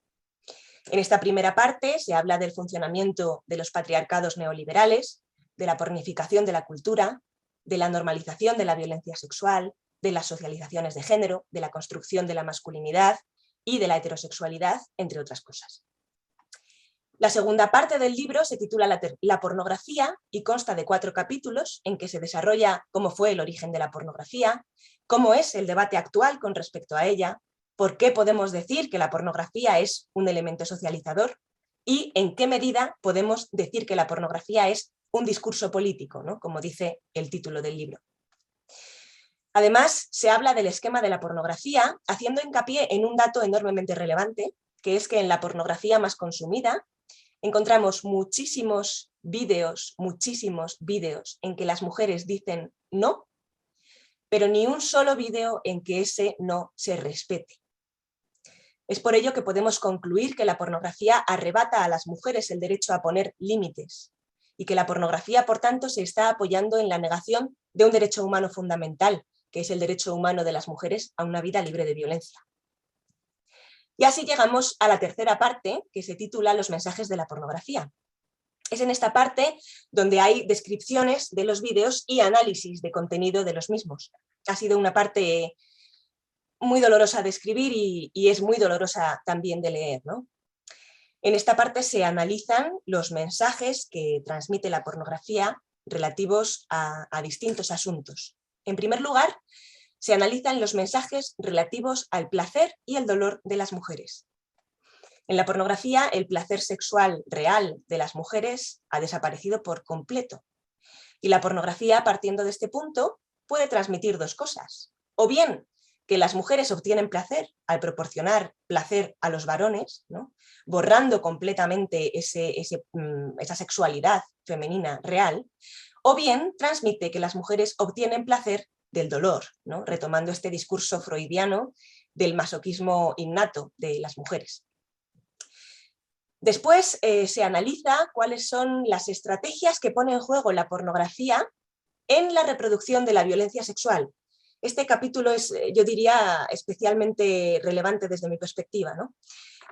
En esta primera parte se habla del funcionamiento de los patriarcados neoliberales, de la pornificación de la cultura, de la normalización de la violencia sexual, de las socializaciones de género, de la construcción de la masculinidad y de la heterosexualidad, entre otras cosas. La segunda parte del libro se titula La pornografía y consta de 4 capítulos en que se desarrolla cómo fue el origen de la pornografía, cómo es el debate actual con respecto a ella, por qué podemos decir que la pornografía es un elemento socializador y en qué medida podemos decir que la pornografía es un discurso político, ¿no? Como dice el título del libro. Además, se habla del esquema de la pornografía, haciendo hincapié en un dato enormemente relevante, que es que en la pornografía más consumida encontramos muchísimos vídeos en que las mujeres dicen no, pero ni un solo vídeo en que ese no se respete. Es por ello que podemos concluir que la pornografía arrebata a las mujeres el derecho a poner límites y que la pornografía, por tanto, se está apoyando en la negación de un derecho humano fundamental, que es el derecho humano de las mujeres a una vida libre de violencia. Y así llegamos a la tercera parte, que se titula Los mensajes de la pornografía. Es en esta parte donde hay descripciones de los vídeos y análisis de contenido de los mismos. Ha sido una parte muy dolorosa de escribir y es muy dolorosa también de leer, ¿no? En esta parte se analizan los mensajes que transmite la pornografía relativos a distintos asuntos. En primer lugar, se analizan los mensajes relativos al placer y el dolor de las mujeres. En la pornografía, el placer sexual real de las mujeres ha desaparecido por completo. Y la pornografía, partiendo de este punto, puede transmitir 2 cosas. O bien que las mujeres obtienen placer al proporcionar placer a los varones, ¿no? Borrando completamente esa sexualidad femenina real, o bien transmite que las mujeres obtienen placer del dolor, ¿no? Retomando este discurso freudiano del masoquismo innato de las mujeres. Después se analiza cuáles son las estrategias que pone en juego la pornografía en la reproducción de la violencia sexual. Este capítulo es, yo diría, especialmente relevante desde mi perspectiva, ¿no?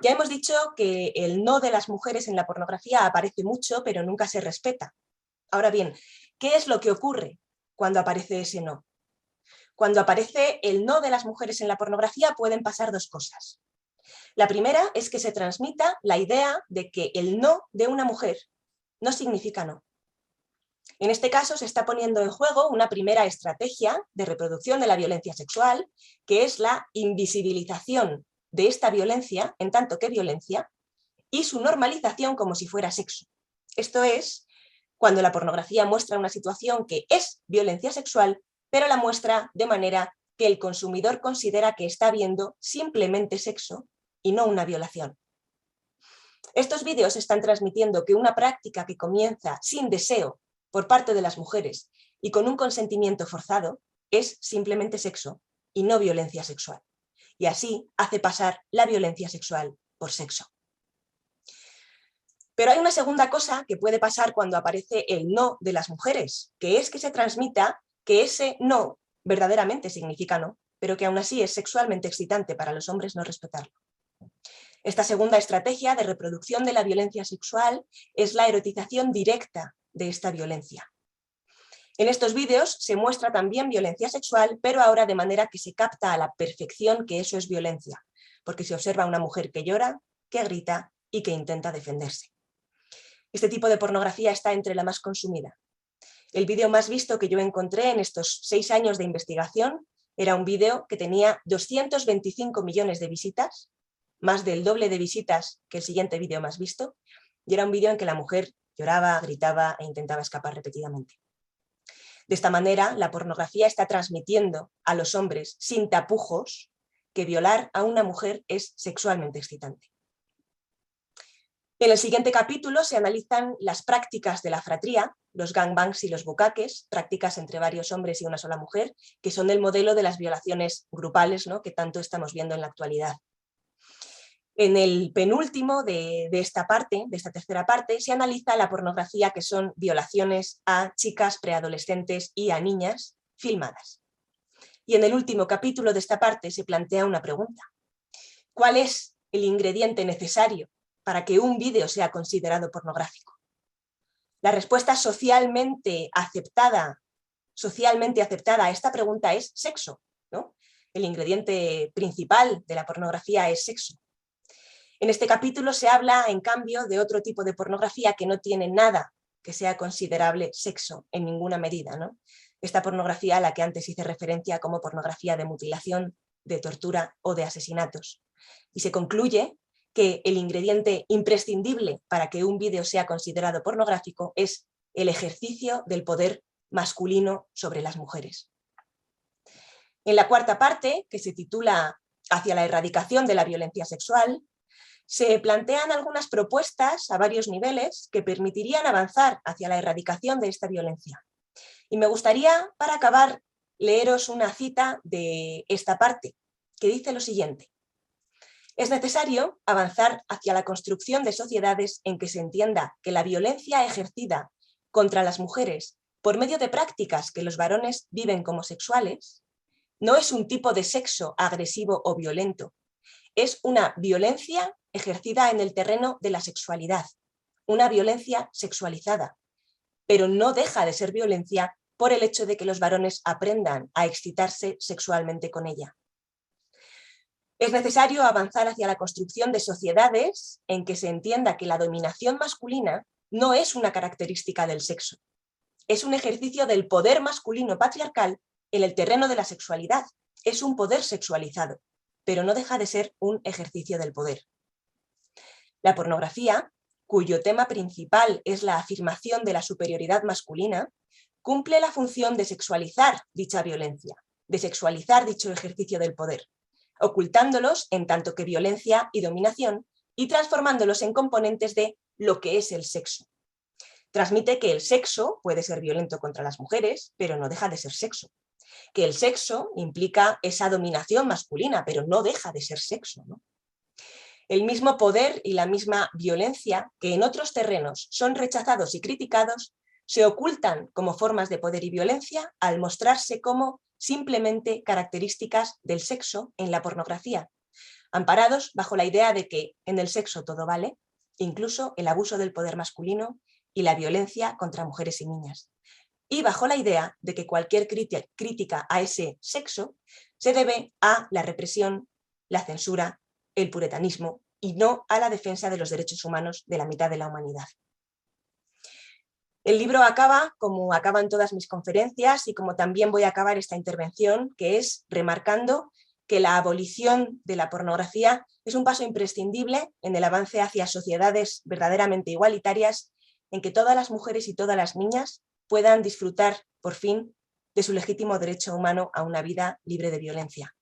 Ya hemos dicho que el no de las mujeres en la pornografía aparece mucho, pero nunca se respeta. Ahora bien, ¿qué es lo que ocurre cuando aparece ese no? Cuando aparece el no de las mujeres en la pornografía pueden pasar 2 cosas. La primera es que se transmita la idea de que el no de una mujer no significa no. En este caso se está poniendo en juego una primera estrategia de reproducción de la violencia sexual, que es la invisibilización de esta violencia en tanto que violencia y su normalización como si fuera sexo. Esto es cuando la pornografía muestra una situación que es violencia sexual, pero la muestra de manera que el consumidor considera que está viendo simplemente sexo y no una violación. Estos vídeos están transmitiendo que una práctica que comienza sin deseo por parte de las mujeres y con un consentimiento forzado es simplemente sexo y no violencia sexual. Y así hace pasar la violencia sexual por sexo. Pero hay una segunda cosa que puede pasar cuando aparece el no de las mujeres, que es que se transmita que ese no verdaderamente significa no, pero que aún así es sexualmente excitante para los hombres no respetarlo. Esta segunda estrategia de reproducción de la violencia sexual es la erotización directa de esta violencia. En estos vídeos se muestra también violencia sexual, pero ahora de manera que se capta a la perfección que eso es violencia, porque se observa a una mujer que llora, que grita y que intenta defenderse. Este tipo de pornografía está entre la más consumida. El vídeo más visto que yo encontré en estos 6 años de investigación era un vídeo que tenía 225 millones de visitas, más del doble de visitas que el siguiente vídeo más visto, y era un vídeo en que la mujer lloraba, gritaba e intentaba escapar repetidamente. De esta manera, la pornografía está transmitiendo a los hombres sin tapujos que violar a una mujer es sexualmente excitante. En el siguiente capítulo se analizan las prácticas de la fratría, los gangbangs y los bucaques, prácticas entre varios hombres y una sola mujer, que son el modelo de las violaciones grupales, ¿no?, que tanto estamos viendo en la actualidad. En el penúltimo de esta tercera parte, se analiza la pornografía, que son violaciones a chicas preadolescentes y a niñas filmadas. Y en el último capítulo de esta parte se plantea una pregunta. ¿Cuál es el ingrediente necesario para que un vídeo sea considerado pornográfico? La respuesta socialmente aceptada a esta pregunta es sexo, ¿no? El ingrediente principal de la pornografía es sexo. En este capítulo se habla, en cambio, de otro tipo de pornografía que no tiene nada que sea considerable sexo en ninguna medida, ¿no? Esta pornografía a la que antes hice referencia como pornografía de mutilación, de tortura o de asesinatos. Y se concluye que el ingrediente imprescindible para que un vídeo sea considerado pornográfico es el ejercicio del poder masculino sobre las mujeres. En la cuarta parte, que se titula Hacia la erradicación de la violencia sexual, se plantean algunas propuestas a varios niveles que permitirían avanzar hacia la erradicación de esta violencia. Y me gustaría, para acabar, leeros una cita de esta parte, que dice lo siguiente. Es necesario avanzar hacia la construcción de sociedades en que se entienda que la violencia ejercida contra las mujeres por medio de prácticas que los varones viven como sexuales no es un tipo de sexo agresivo o violento, es una violencia ejercida en el terreno de la sexualidad, una violencia sexualizada, pero no deja de ser violencia por el hecho de que los varones aprendan a excitarse sexualmente con ella. Es necesario avanzar hacia la construcción de sociedades en que se entienda que la dominación masculina no es una característica del sexo, es un ejercicio del poder masculino patriarcal en el terreno de la sexualidad, es un poder sexualizado, pero no deja de ser un ejercicio del poder. La pornografía, cuyo tema principal es la afirmación de la superioridad masculina, cumple la función de sexualizar dicha violencia, de sexualizar dicho ejercicio del poder, ocultándolos en tanto que violencia y dominación y transformándolos en componentes de lo que es el sexo. Transmite que el sexo puede ser violento contra las mujeres, pero no deja de ser sexo. Que el sexo implica esa dominación masculina, pero no deja de ser sexo, ¿no? El mismo poder y la misma violencia que en otros terrenos son rechazados y criticados, se ocultan como formas de poder y violencia al mostrarse como simplemente características del sexo en la pornografía, amparados bajo la idea de que en el sexo todo vale, incluso el abuso del poder masculino y la violencia contra mujeres y niñas, y bajo la idea de que cualquier crítica a ese sexo se debe a la represión, la censura, el puritanismo y no a la defensa de los derechos humanos de la mitad de la humanidad. El libro acaba, como acaban todas mis conferencias y como también voy a acabar esta intervención, que es remarcando que la abolición de la pornografía es un paso imprescindible en el avance hacia sociedades verdaderamente igualitarias en que todas las mujeres y todas las niñas puedan disfrutar, por fin, de su legítimo derecho humano a una vida libre de violencia.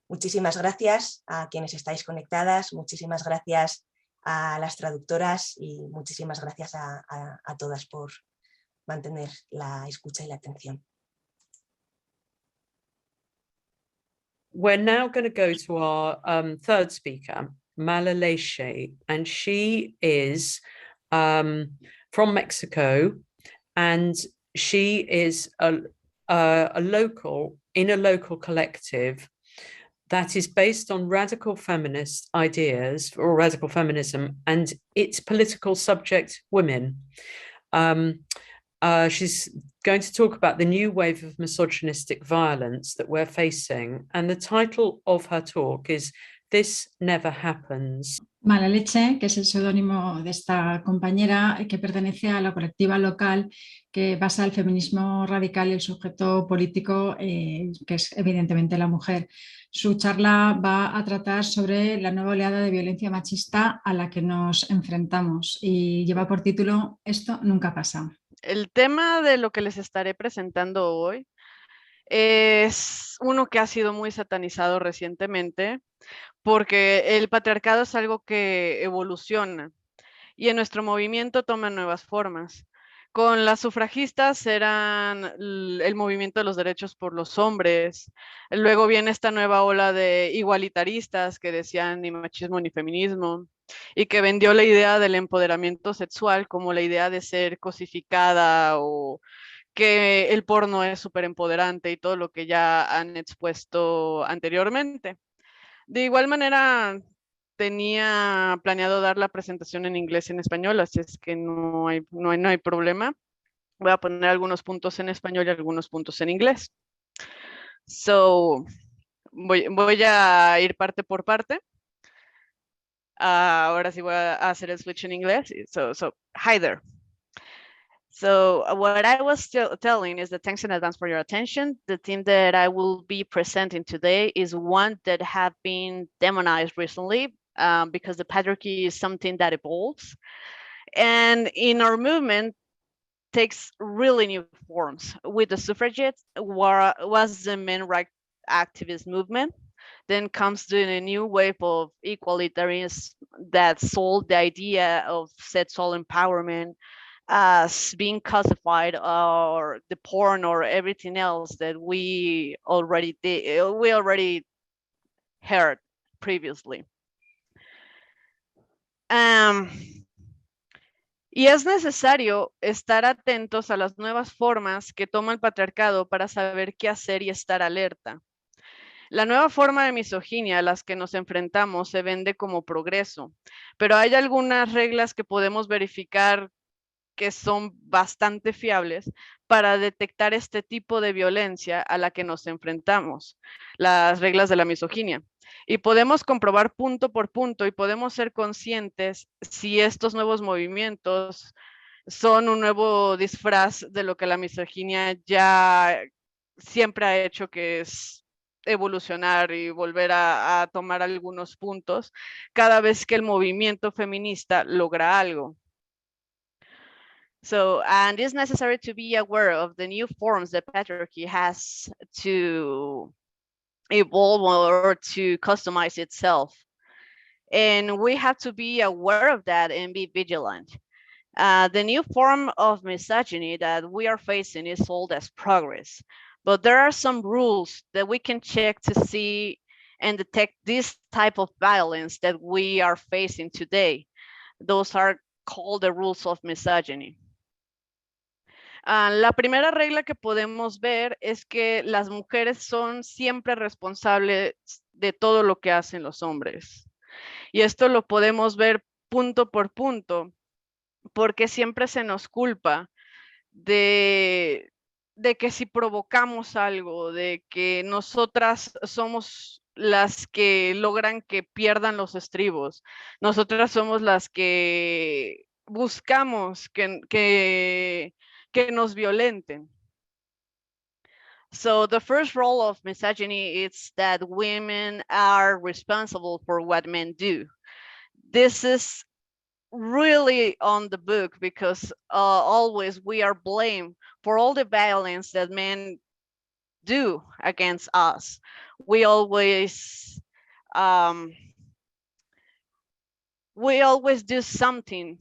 Muchísimas gracias a quienes estáis conectadas, muchísimas gracias a las traductoras y muchísimas gracias a todas por mantener la escucha y la atención. We're now going to go to our third speaker, Malala Shea, and she is from Mexico, and she is a local, in a local collective that is based on radical feminist ideas or radical feminism and its political subject, women. She's going to talk about the new wave of misogynistic violence that we're facing. And the title of her talk is This Never Happens. Mala Leche, que es el seudónimo de esta compañera que pertenece a la colectiva local que basa el feminismo radical y el sujeto político, que es evidentemente la mujer. Su charla va a tratar sobre la nueva oleada de violencia machista a la que nos enfrentamos y lleva por título Esto nunca pasa. El tema de lo que les estaré presentando hoy es uno que ha sido muy satanizado recientemente, porque el patriarcado es algo que evoluciona y en nuestro movimiento toma nuevas formas. Con las sufragistas eran el movimiento de los derechos por los hombres. Luego viene esta nueva ola de igualitaristas que decían ni machismo ni feminismo y que vendió la idea del empoderamiento sexual como la idea de ser cosificada o que el porno es súper empoderante y todo lo que ya han expuesto anteriormente. De igual manera, tenía planeado dar la presentación en inglés y en español, así es que no hay problema. Voy a poner algunos puntos en español y algunos puntos en inglés. So, voy a ir parte por parte. Ahora sí voy a hacer el switch en inglés. So, hi there. So what I was telling is that thanks in advance for your attention. The theme that I will be presenting today is one that have been demonized recently because the patriarchy is something that evolves. And in our movement takes really new forms. With the suffragettes was the men rights activist movement. Then comes the new wave of equalitarians that sold the idea of sexual empowerment as being cosified, or the porn or everything else that we already heard previously. Y es necesario estar atentos a las nuevas formas que toma el patriarcado para saber qué hacer y estar alerta. La nueva forma de misoginia a las que nos enfrentamos se vende como progreso, pero hay algunas reglas que podemos verificar que son bastante fiables para detectar este tipo de violencia a la que nos enfrentamos, las reglas de la misoginia. Y podemos comprobar punto por punto y podemos ser conscientes si estos nuevos movimientos son un nuevo disfraz de lo que la misoginia ya siempre ha hecho, que es evolucionar y volver a tomar algunos puntos cada vez que el movimiento feminista logra algo. So, and it's necessary to be aware of the new forms that patriarchy has to evolve or to customize itself. And we have to be aware of that and be vigilant. The new form of misogyny that we are facing is sold as progress, but there are some rules that we can check to see and detect this type of violence that we are facing today. Those are called the rules of misogyny. La primera regla que podemos ver es que las mujeres son siempre responsables de todo lo que hacen los hombres. Y esto lo podemos ver punto por punto, porque siempre se nos culpa de que si provocamos algo, de que nosotras somos las que logran que pierdan los estribos. Nosotras somos las que buscamos que nos violenten. So the first role of misogyny is that women are responsible for what men do. This is really on the book because always we are blamed for all the violence that men do against us. We always do something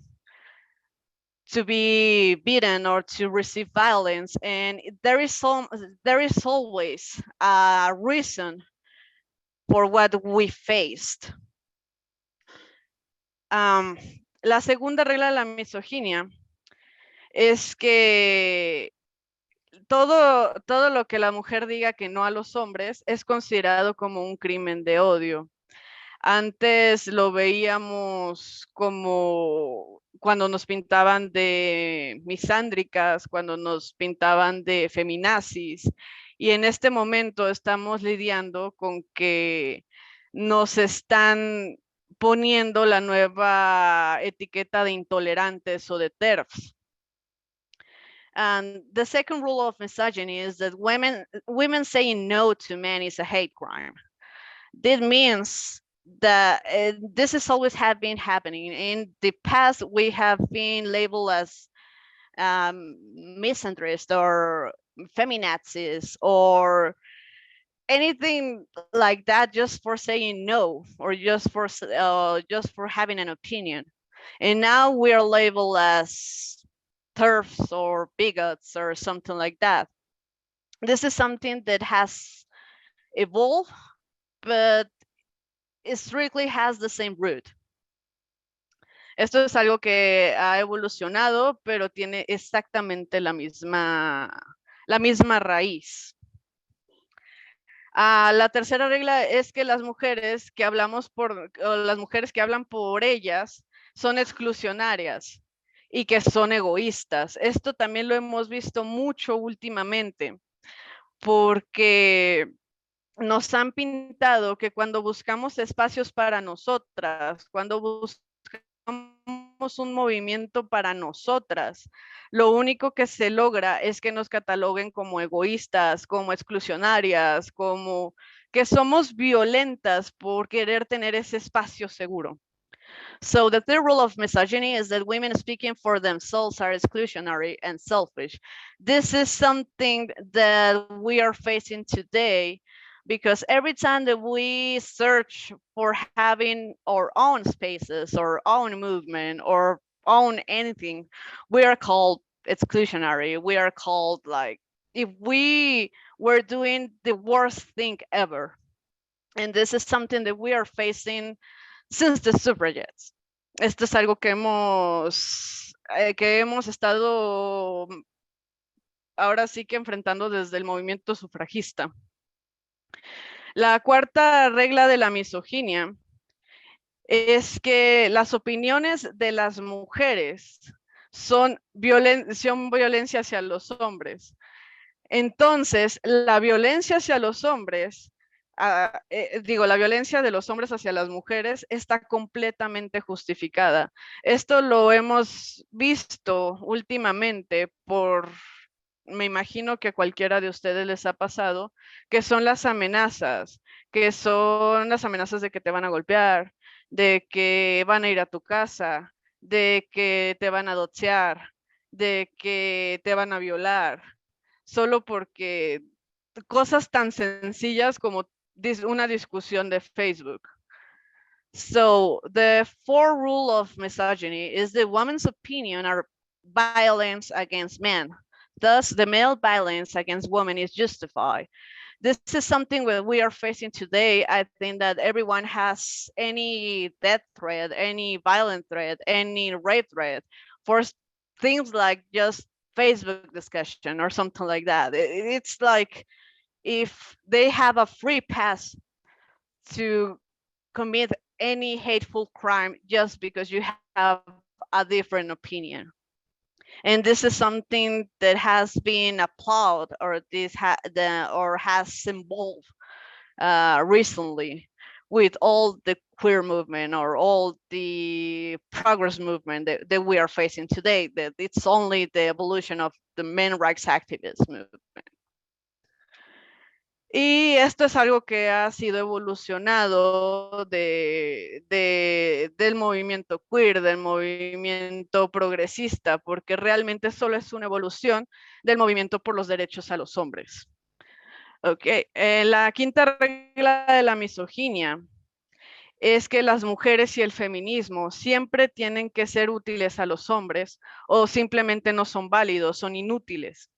to be beaten or to receive violence, and there is always a reason for what we faced. La segunda regla de la misoginia es que todo lo que la mujer diga que no a los hombres es considerado como un crimen de odio. Antes lo veíamos como cuando nos pintaban de misándricas, cuando nos pintaban de feminazis, y en este momento estamos lidiando con que nos están poniendo la nueva etiqueta de intolerantes o de TERFs. And the second rule of misogyny is that women saying no to men is a hate crime. This means that this is always have been happening. In the past, we have been labeled as misandrist or feminazis or anything like that, just for saying no or just for having an opinion. And now we are labeled as TERFs or bigots or something like that. This is something that has evolved, but it strictly has the same root. Esto es algo que ha evolucionado, pero tiene exactamente la misma raíz. La tercera regla es que las mujeres que hablamos las mujeres que hablan por ellas son exclusionarias y que son egoístas. Esto también lo hemos visto mucho últimamente, porque nos han pintado que cuando buscamos espacios para nosotras, cuando buscamos un movimiento para nosotras, lo único que se logra es que nos cataloguen como egoístas, como exclusionarias, como que somos violentas por querer tener ese espacio seguro. So the third rule of misogyny is that women speaking for themselves are exclusionary and selfish. This is something that we are facing today, because every time that we search for having our own spaces or own movement or own anything, we are called exclusionary. We are called like if we were doing the worst thing ever. And this is something that we are facing since the suffragettes. Esto es algo que hemos estado ahora sí que enfrentando desde el movimiento sufragista. La cuarta regla de la misoginia es que las opiniones de las mujeres son violencia hacia los hombres. Entonces, la violencia hacia los hombres, la violencia de los hombres hacia las mujeres está completamente justificada. Esto lo hemos visto últimamente me imagino que a cualquiera de ustedes les ha pasado, que son las amenazas de que te van a golpear, de que van a ir a tu casa, de que te van a doxear, de que te van a violar, solo porque cosas tan sencillas como una discusión de Facebook. So the fourth rule of misogyny is the woman's opinion are violence against men. Thus, the male violence against women is justified. This is something that we are facing today. I think that everyone has any death threat, any violent threat, any rape threat for things like just Facebook discussion or something like that. It's like if they have a free pass to commit any hateful crime just because you have a different opinion. And this is something that has been applauded or has evolved recently with all the queer movement or all the progress movement that we are facing today, that it's only the evolution of the men's rights activist movement. Y esto es algo que ha sido evolucionado del movimiento queer, del movimiento progresista, porque realmente solo es una evolución del movimiento por los derechos a los hombres. Ok, la quinta regla de la misoginia es que las mujeres y el feminismo siempre tienen que ser útiles a los hombres o simplemente no son válidos, son inútiles.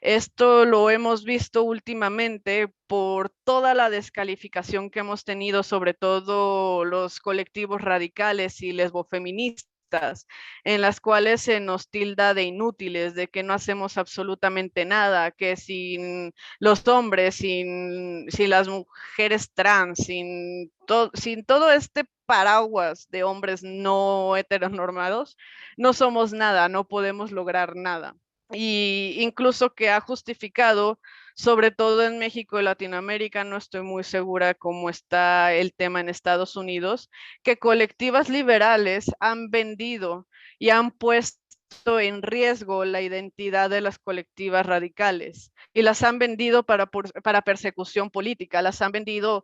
Esto lo hemos visto últimamente por toda la descalificación que hemos tenido, sobre todo los colectivos radicales y lesbofeministas, en las cuales se nos tilda de inútiles, de que no hacemos absolutamente nada, que sin los hombres, sin las mujeres trans, sin todo este paraguas de hombres no heteronormados, no somos nada, no podemos lograr nada. Y incluso que ha justificado sobre todo en México y Latinoamérica, no estoy muy segura cómo está el tema en Estados Unidos, que colectivas liberales han vendido y han puesto en riesgo la identidad de las colectivas radicales y las han vendido para persecución política, las han vendido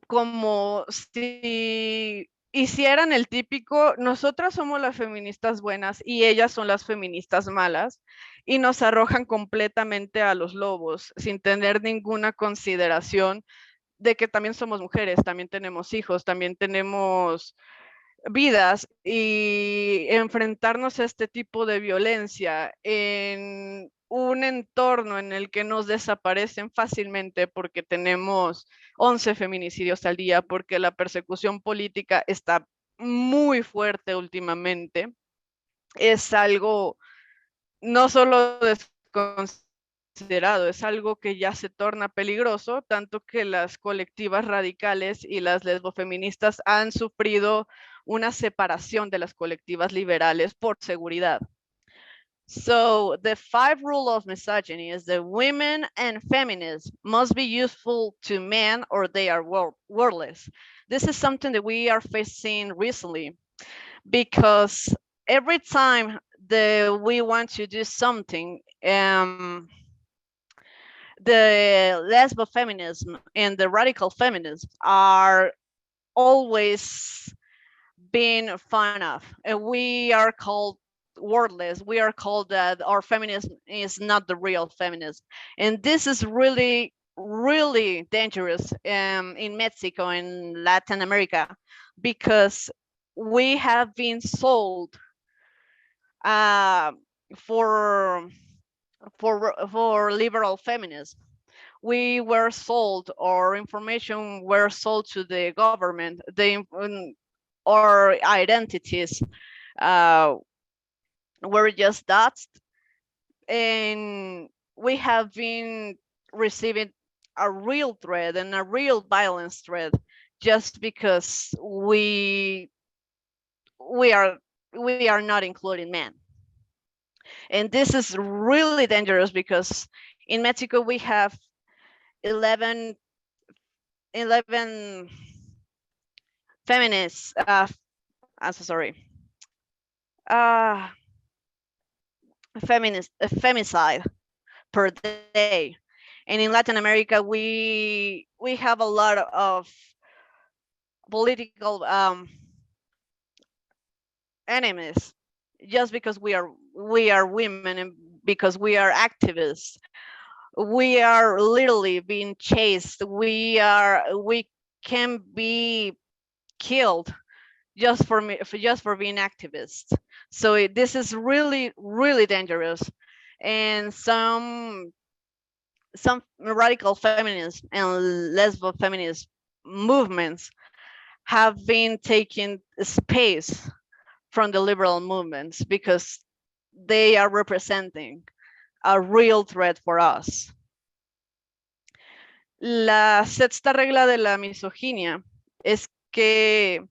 como si hicieran el típico, nosotras somos las feministas buenas y ellas son las feministas malas, y nos arrojan completamente a los lobos sin tener ninguna consideración de que también somos mujeres, también tenemos hijos, también tenemos vidas, y enfrentarnos a este tipo de violencia en un entorno en el que nos desaparecen fácilmente porque tenemos 11 feminicidios al día, porque la persecución política está muy fuerte últimamente, es algo no solo desconsiderado, es algo que ya se torna peligroso, tanto que las colectivas radicales y las lesbofeministas han sufrido una separación de las colectivas liberales por seguridad. So the 5 rule of misogyny is that women and feminism must be useful to men or they are worthless. This is something that we are facing recently because every time that we want to do something, the lesbo-feminism and the radical feminism are always being fun of. And we are called wordless. We are called that our feminism is not the real feminism. And this is really, really dangerous in Mexico and Latin America, because we have been sold for liberal feminism. We were sold, or information were sold to the government, our identities were just doxed, and we have been receiving a real threat and a real violence threat just because we are not including men. And this is really dangerous because in Mexico we have 11 feminists, femicide per day. And in Latin America, we have a lot of political enemies just because we are women and because we are activists. We are literally being chased. We can be killed just for being activists. So this is really, really dangerous. And some radical feminists and lesbo feminist movements have been taking space from the liberal movements because they are representing a real threat for us. La sexta regla de la misoginia es que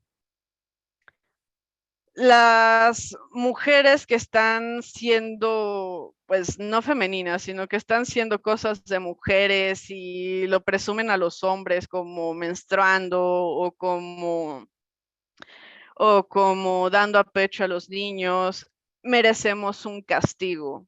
las mujeres que están siendo, pues no femeninas, sino que están siendo cosas de mujeres y lo presumen a los hombres como menstruando o como dando a pecho a los niños, merecemos un castigo.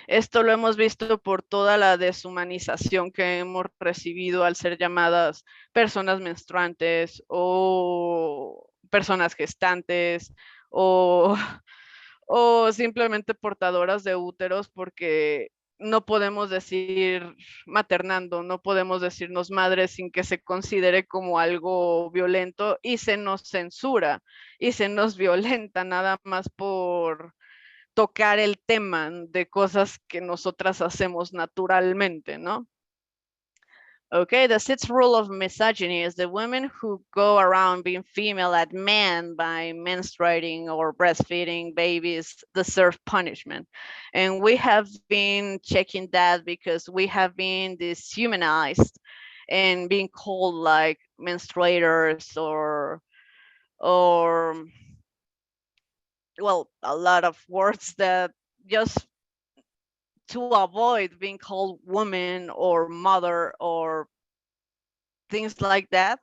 Esto lo hemos visto por toda la deshumanización que hemos recibido al ser llamadas personas menstruantes o personas gestantes o simplemente portadoras de úteros, porque no podemos decir maternando, no podemos decirnos madres sin que se considere como algo violento, y se nos censura y se nos violenta nada más por tocar el tema de cosas que nosotras hacemos naturalmente, ¿no? Okay, the sixth rule of misogyny is the women who go around being female at men by menstruating or breastfeeding babies deserve punishment. And we have been checking that because we have been dehumanized and being called like menstruators or well, a lot of words that just to avoid being called woman or mother or things like that.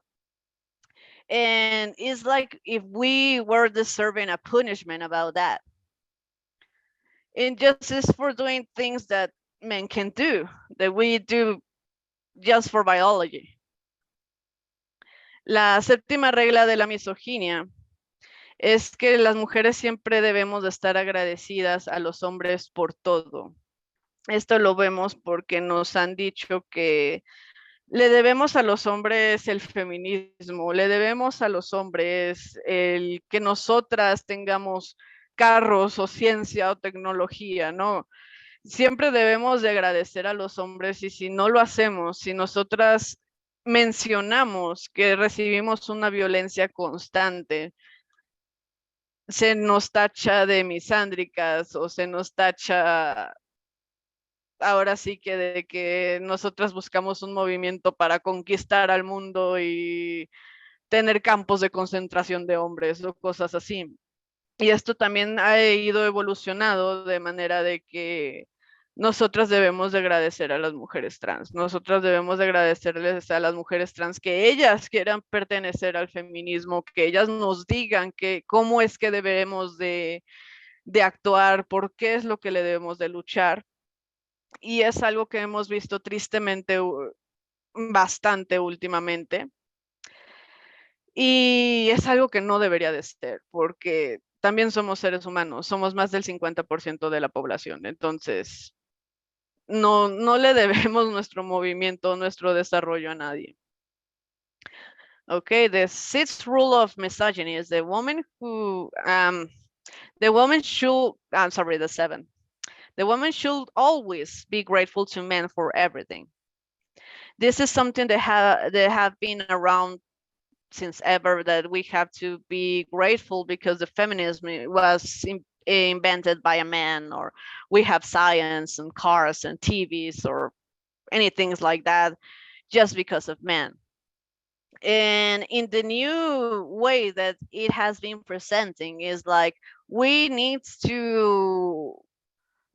And it's like if we were deserving a punishment about that. Injustice for doing things that men can do, that we do just for biology. La séptima regla de la misoginia es que las mujeres siempre debemos de estar agradecidas a los hombres por todo. Esto lo vemos porque nos han dicho que le debemos a los hombres el feminismo, le debemos a los hombres el que nosotras tengamos carros o ciencia o tecnología, ¿no? Siempre debemos de agradecer a los hombres y si no lo hacemos, si nosotras mencionamos que recibimos una violencia constante, se nos tacha de misándricas o se nos tacha ahora sí que de que nosotras buscamos un movimiento para conquistar al mundo y tener campos de concentración de hombres o cosas así. Y esto también ha ido evolucionado de manera de que nosotras debemos de agradecer a las mujeres trans. Nosotras debemos de agradecerles a las mujeres trans que ellas quieran pertenecer al feminismo, que ellas nos digan que cómo es que debemos de actuar, por qué es lo que le debemos de luchar. Y es algo que hemos visto tristemente bastante últimamente. Y es algo que no debería de ser, porque también somos seres humanos, somos más del 50% de la población. Entonces, no le debemos nuestro movimiento, nuestro desarrollo a nadie. Okay, the sixth rule of misogyny is the woman should, I'm sorry, the seventh. The woman should always be grateful to men for everything. This is something that have been around since ever, that we have to be grateful because the feminism was invented by a man, or we have science and cars and TVs or anything like that just because of men. And in the new way that it has been presenting is like we need to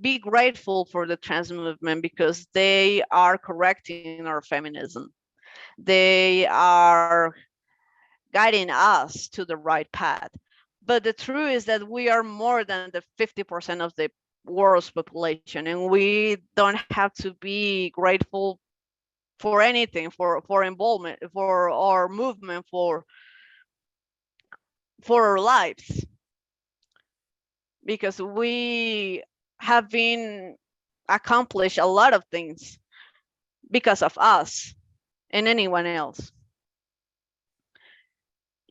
be grateful for the trans movement because they are correcting our feminism. They are guiding us to the right path. But the truth is that we are more than the 50% of the world's population, and we don't have to be grateful for anything, for involvement, for our movement, for our lives, because we have been accomplished a lot of things because of us and anyone else.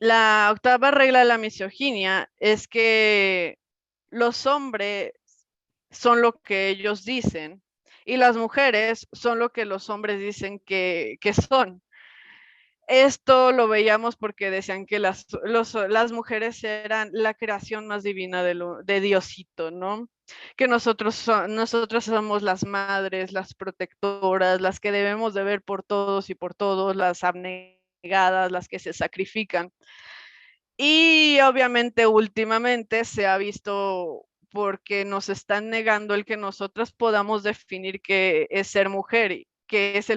La octava regla de la misoginia es que los hombres son lo que ellos dicen y las mujeres son lo que los hombres dicen que son. Esto lo veíamos porque decían que las mujeres eran la creación más divina de Diosito, ¿no? Que nosotras somos las madres, las protectoras, las que debemos de ver por todos y por todos, las abnegadas, las que se sacrifican. Y obviamente últimamente se ha visto porque nos están negando el que nosotras podamos definir qué es ser mujer y que es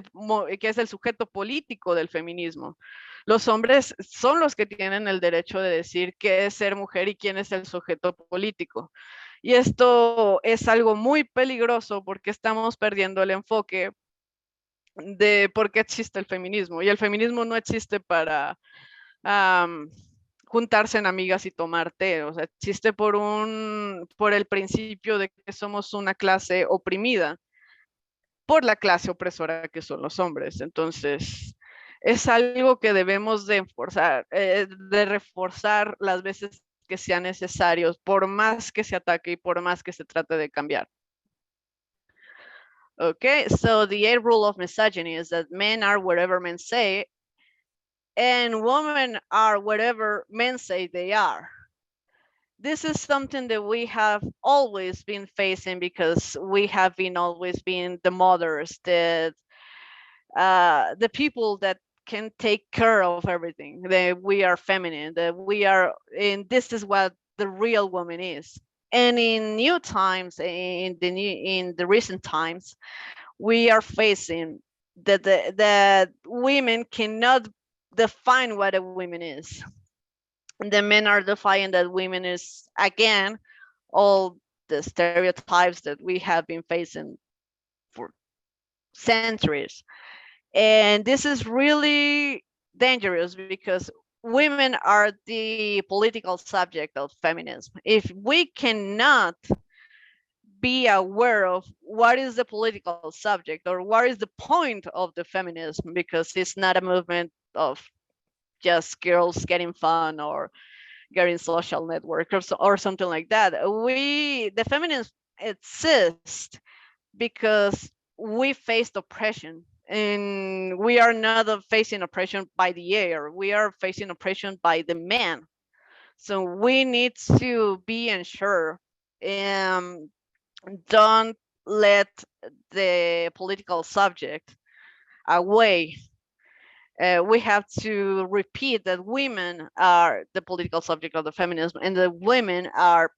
el sujeto político del feminismo. Los hombres son los que tienen el derecho de decir qué es ser mujer y quién es el sujeto político. Y esto es algo muy peligroso porque estamos perdiendo el enfoque de por qué existe el feminismo. Y el feminismo no existe para juntarse en amigas y tomar té, o sea, existe por el principio de que somos una clase oprimida por la clase opresora que son los hombres. Entonces, es algo que debemos de reforzar las veces que sean necesarios, por más que se ataque y por más que se trate de cambiar. Okay, so the eighth rule of misogyny is that men are whatever men say, and women are whatever men say they are. This is something that we have always been facing because we have always been the mothers, the people that can take care of everything, that we are feminine, that we are, and this is what the real woman is. And in new times, in the recent times, we are facing that women cannot define what a woman is. The men are defining that women is, again, all the stereotypes that we have been facing for centuries. And this is really dangerous because women are the political subject of feminism. If we cannot be aware of what is the political subject or what is the point of the feminism, because it's not a movement of just girls getting fun or getting social networks or something like that. The feminism exists because we faced oppression, and we are not facing oppression by the air. We are facing oppression by the man. So we need to be ensured, don't let the political subject away. We have to repeat that women are the political subject of the feminism, and the women are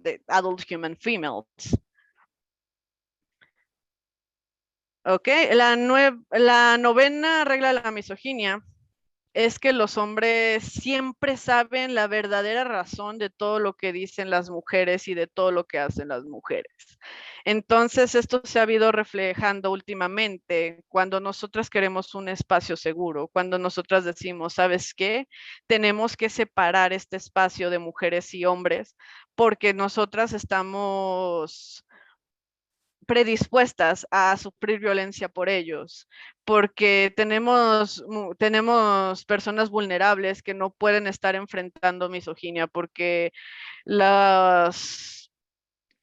the adult human females. Ok, la novena regla de la misoginia es que los hombres siempre saben la verdadera razón de todo lo que dicen las mujeres y de todo lo que hacen las mujeres. Entonces, esto se ha ido reflejando últimamente cuando nosotras queremos un espacio seguro, cuando nosotras decimos, ¿sabes qué? Tenemos que separar este espacio de mujeres y hombres porque nosotras estamos predispuestas a sufrir violencia por ellos, porque tenemos personas vulnerables que no pueden estar enfrentando misoginia, porque los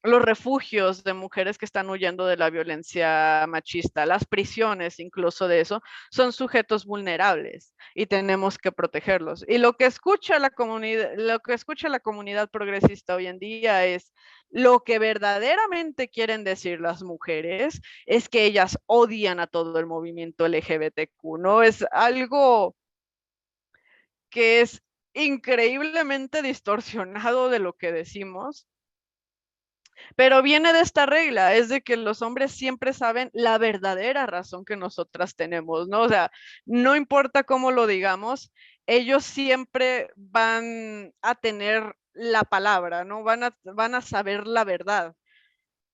refugios de mujeres que están huyendo de la violencia machista, las prisiones incluso de eso, son sujetos vulnerables y tenemos que protegerlos. Y lo que escucha la comunidad progresista hoy en día es lo que verdaderamente quieren decir las mujeres es que ellas odian a todo el movimiento LGBTQ, ¿no? Es algo que es increíblemente distorsionado de lo que decimos. Pero viene de esta regla, es de que los hombres siempre saben la verdadera razón que nosotras tenemos, ¿no? O sea, no importa cómo lo digamos, ellos siempre van a tener la palabra, ¿no? Van a saber la verdad,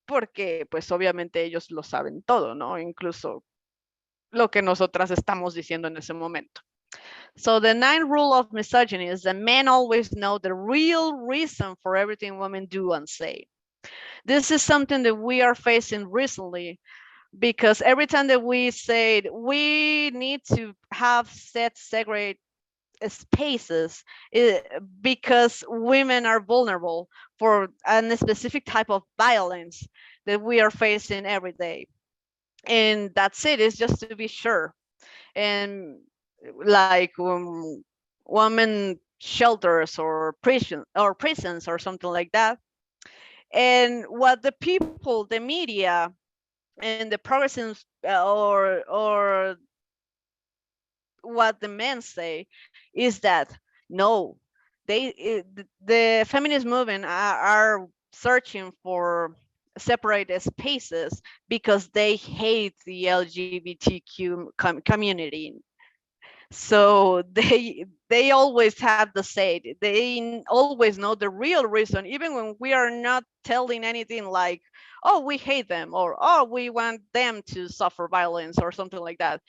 porque pues obviamente ellos lo saben todo, ¿no? Incluso lo que nosotras estamos diciendo en ese momento. So the ninth rule of misogyny is that men always know the real reason for everything women do and say. This is something that we are facing recently, because every time that we said we need to have set segregate spaces because women are vulnerable for a specific type of violence that we are facing every day. And that's it, it's just to be sure. And like women shelters or prisons or something like that. And what the people, the media, and the progressives or what the men say is that no, the feminist movement are searching for separate spaces because they hate the LGBTQ community. So they always have the say, they always know the real reason, even when we are not telling anything like, oh, we hate them, or oh, we want them to suffer violence or something like that.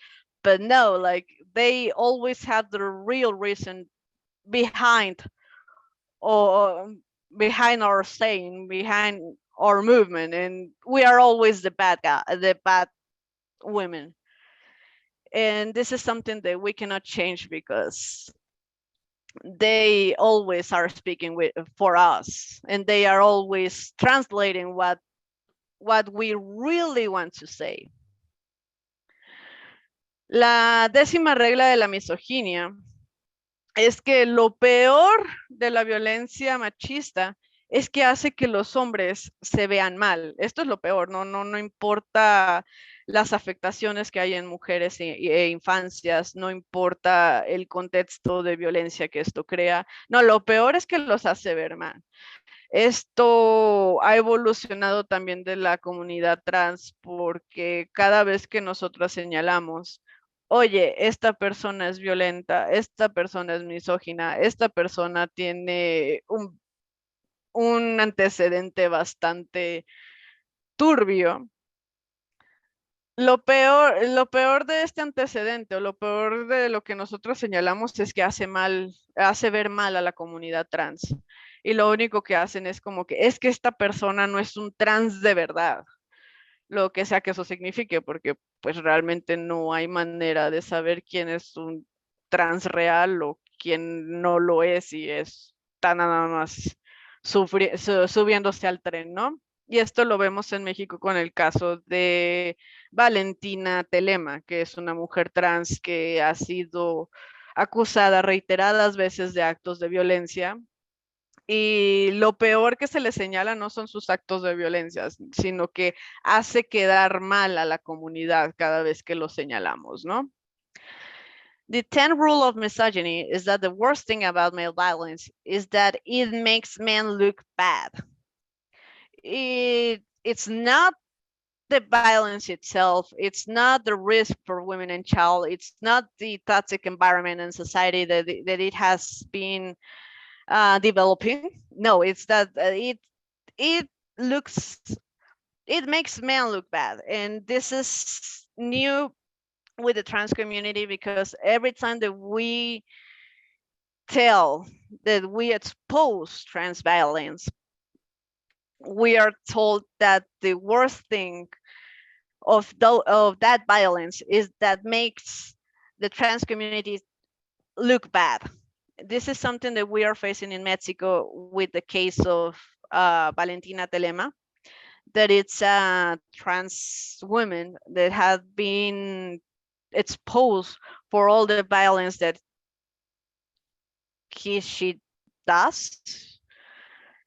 But no, like they always have the real reason behind or behind our saying, behind our movement, and we are always the bad guy, the bad women. And this is something that we cannot change because they always are speaking for us, and they are always translating what we really want to say. La 10ª regla de la misoginia es que lo peor de la violencia machista es que hace que los hombres se vean mal. Esto es lo peor, no importa las afectaciones que hay en mujeres e infancias, no importa el contexto de violencia que esto crea. No, lo peor es que los hace ver mal. Esto ha evolucionado también de la comunidad trans porque cada vez que nosotros señalamos, oye, esta persona es violenta, esta persona es misógina, esta persona tiene un antecedente bastante turbio. Lo peor de este antecedente o lo peor de lo que nosotros señalamos es que hace ver mal a la comunidad trans. Y lo único que hacen es como que es que esta persona no es un trans de verdad, lo que sea que eso signifique, porque pues realmente no hay manera de saber quién es un trans real o quién no lo es y está nada más subiéndose al tren, ¿no? Y esto lo vemos en México con el caso de Valentina Telema, que es una mujer trans que ha sido acusada reiteradas veces de actos de violencia. Y lo peor que se le señala no son sus actos de violencia, sino que hace quedar mal a la comunidad cada vez que lo señalamos, ¿no? The 10th rule of misogyny is that the worst thing about male violence is that it makes men look bad. It's not the violence itself, it's not the risk for women and child, it's not the toxic environment and society that it has been developing. No, it's that it makes men look bad. And this is new with the trans community because every time that we tell that we expose trans violence, we are told that the worst thing of that violence is that makes the trans community look bad. This is something that we are facing in Mexico with the case of Valentina Telema, that it's a trans woman that has been exposed for all the violence that she does.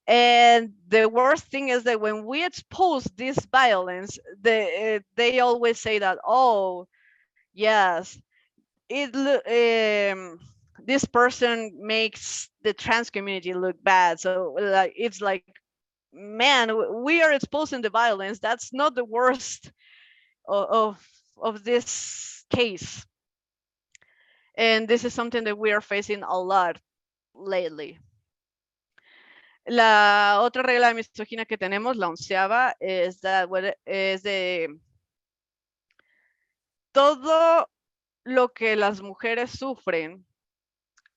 And the worst thing is that when we expose this violence, they always say that, oh, yes, this person makes the trans community look bad. So like, it's like, man, we are exposing the violence. That's not the worst of this case. And this is something that we are facing a lot lately. La otra regla de misoginia que tenemos, la 11ª, es de todo lo que las mujeres sufren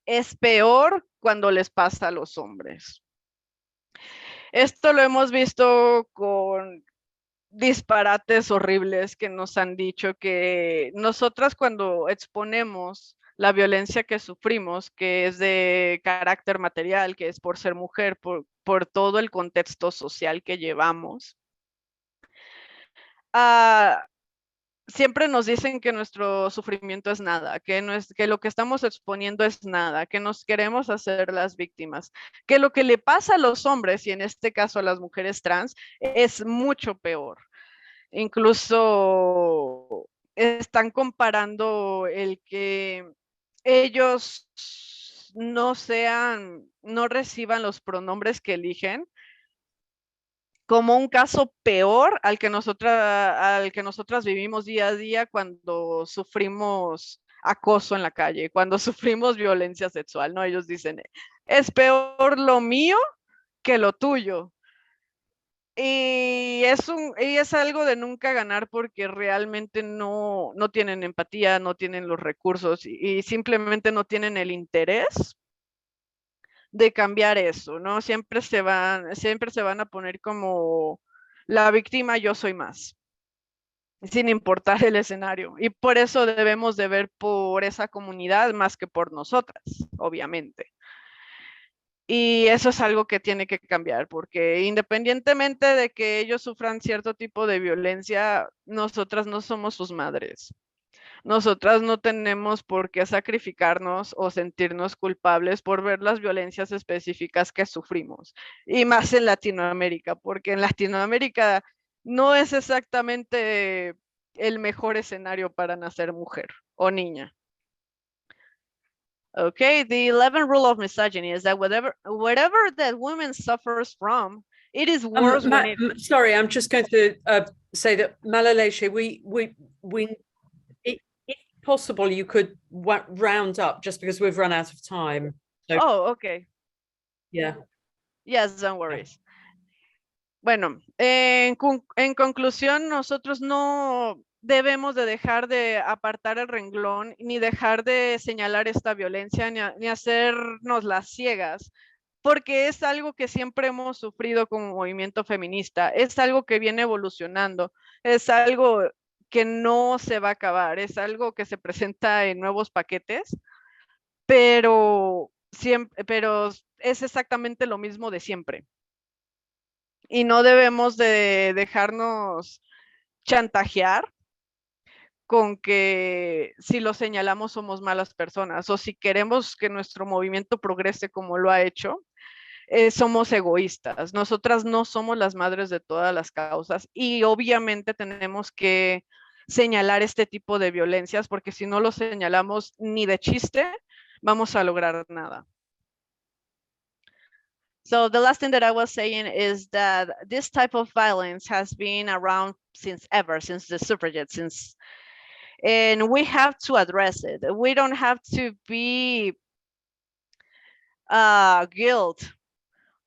es peor cuando les pasa a los hombres. Esto lo hemos visto con disparates horribles que nos han dicho que nosotras cuando exponemos la violencia que sufrimos, que es de carácter material, que es por ser mujer, por todo el contexto social que llevamos, siempre nos dicen que nuestro sufrimiento es nada, que lo que estamos exponiendo es nada, que nos queremos hacer las víctimas, que lo que le pasa a los hombres, y en este caso a las mujeres trans, es mucho peor. Incluso están comparando el que ellos no reciban los pronombres que eligen como un caso peor al que nosotras vivimos día a día cuando sufrimos acoso en la calle, cuando sufrimos violencia sexual, ¿no? Ellos dicen, es peor lo mío que lo tuyo. Y es algo de nunca ganar porque realmente no tienen empatía, no tienen los recursos y simplemente no tienen el interés de cambiar eso, ¿no? Siempre se van a poner como la víctima, yo soy más, sin importar el escenario. Y por eso debemos de ver por esa comunidad más que por nosotras, obviamente. Y eso es algo que tiene que cambiar, porque independientemente de que ellos sufran cierto tipo de violencia, nosotras no somos sus madres. Nosotras no tenemos por qué sacrificarnos o sentirnos culpables por ver las violencias específicas que sufrimos. Y más en Latinoamérica, porque en Latinoamérica no es exactamente el mejor escenario para nacer mujer o niña. Okay, the 11th rule of misogyny is that whatever that woman suffers from, it is worse when it... Sorry, I'm just going to say that Malaleshe, if possible, you could round up just because we've run out of time. So, oh, okay. Yeah. Yes, don't worry. Bueno, en conclusión, nosotros no debemos de dejar de apartar el renglón, ni dejar de señalar esta violencia, ni hacernos las ciegas, porque es algo que siempre hemos sufrido como movimiento feminista, es algo que viene evolucionando, es algo que no se va a acabar, es algo que se presenta en nuevos paquetes, pero es exactamente lo mismo de siempre. Y no debemos de dejarnos chantajear con que si lo señalamos somos malas personas, o si queremos que nuestro movimiento progrese como lo ha hecho, somos egoístas. Nosotras no somos las madres de todas las causas y obviamente tenemos que señalar este tipo de violencias, porque si no lo señalamos ni de chiste, vamos a lograr nada. So the last thing that I was saying is that this type of violence has been around since the suffragettes, and we have to address it. We don't have to be guilt,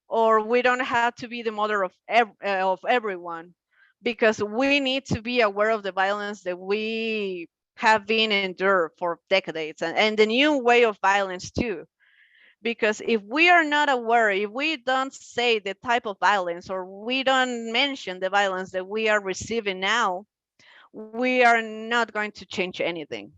or we don't have to be the mother of everyone, because we need to be aware of the violence that we have been endured for decades, and the new way of violence too. Because if we are not aware, if we don't say the type of violence, or we don't mention the violence that we are receiving now, we are not going to change anything.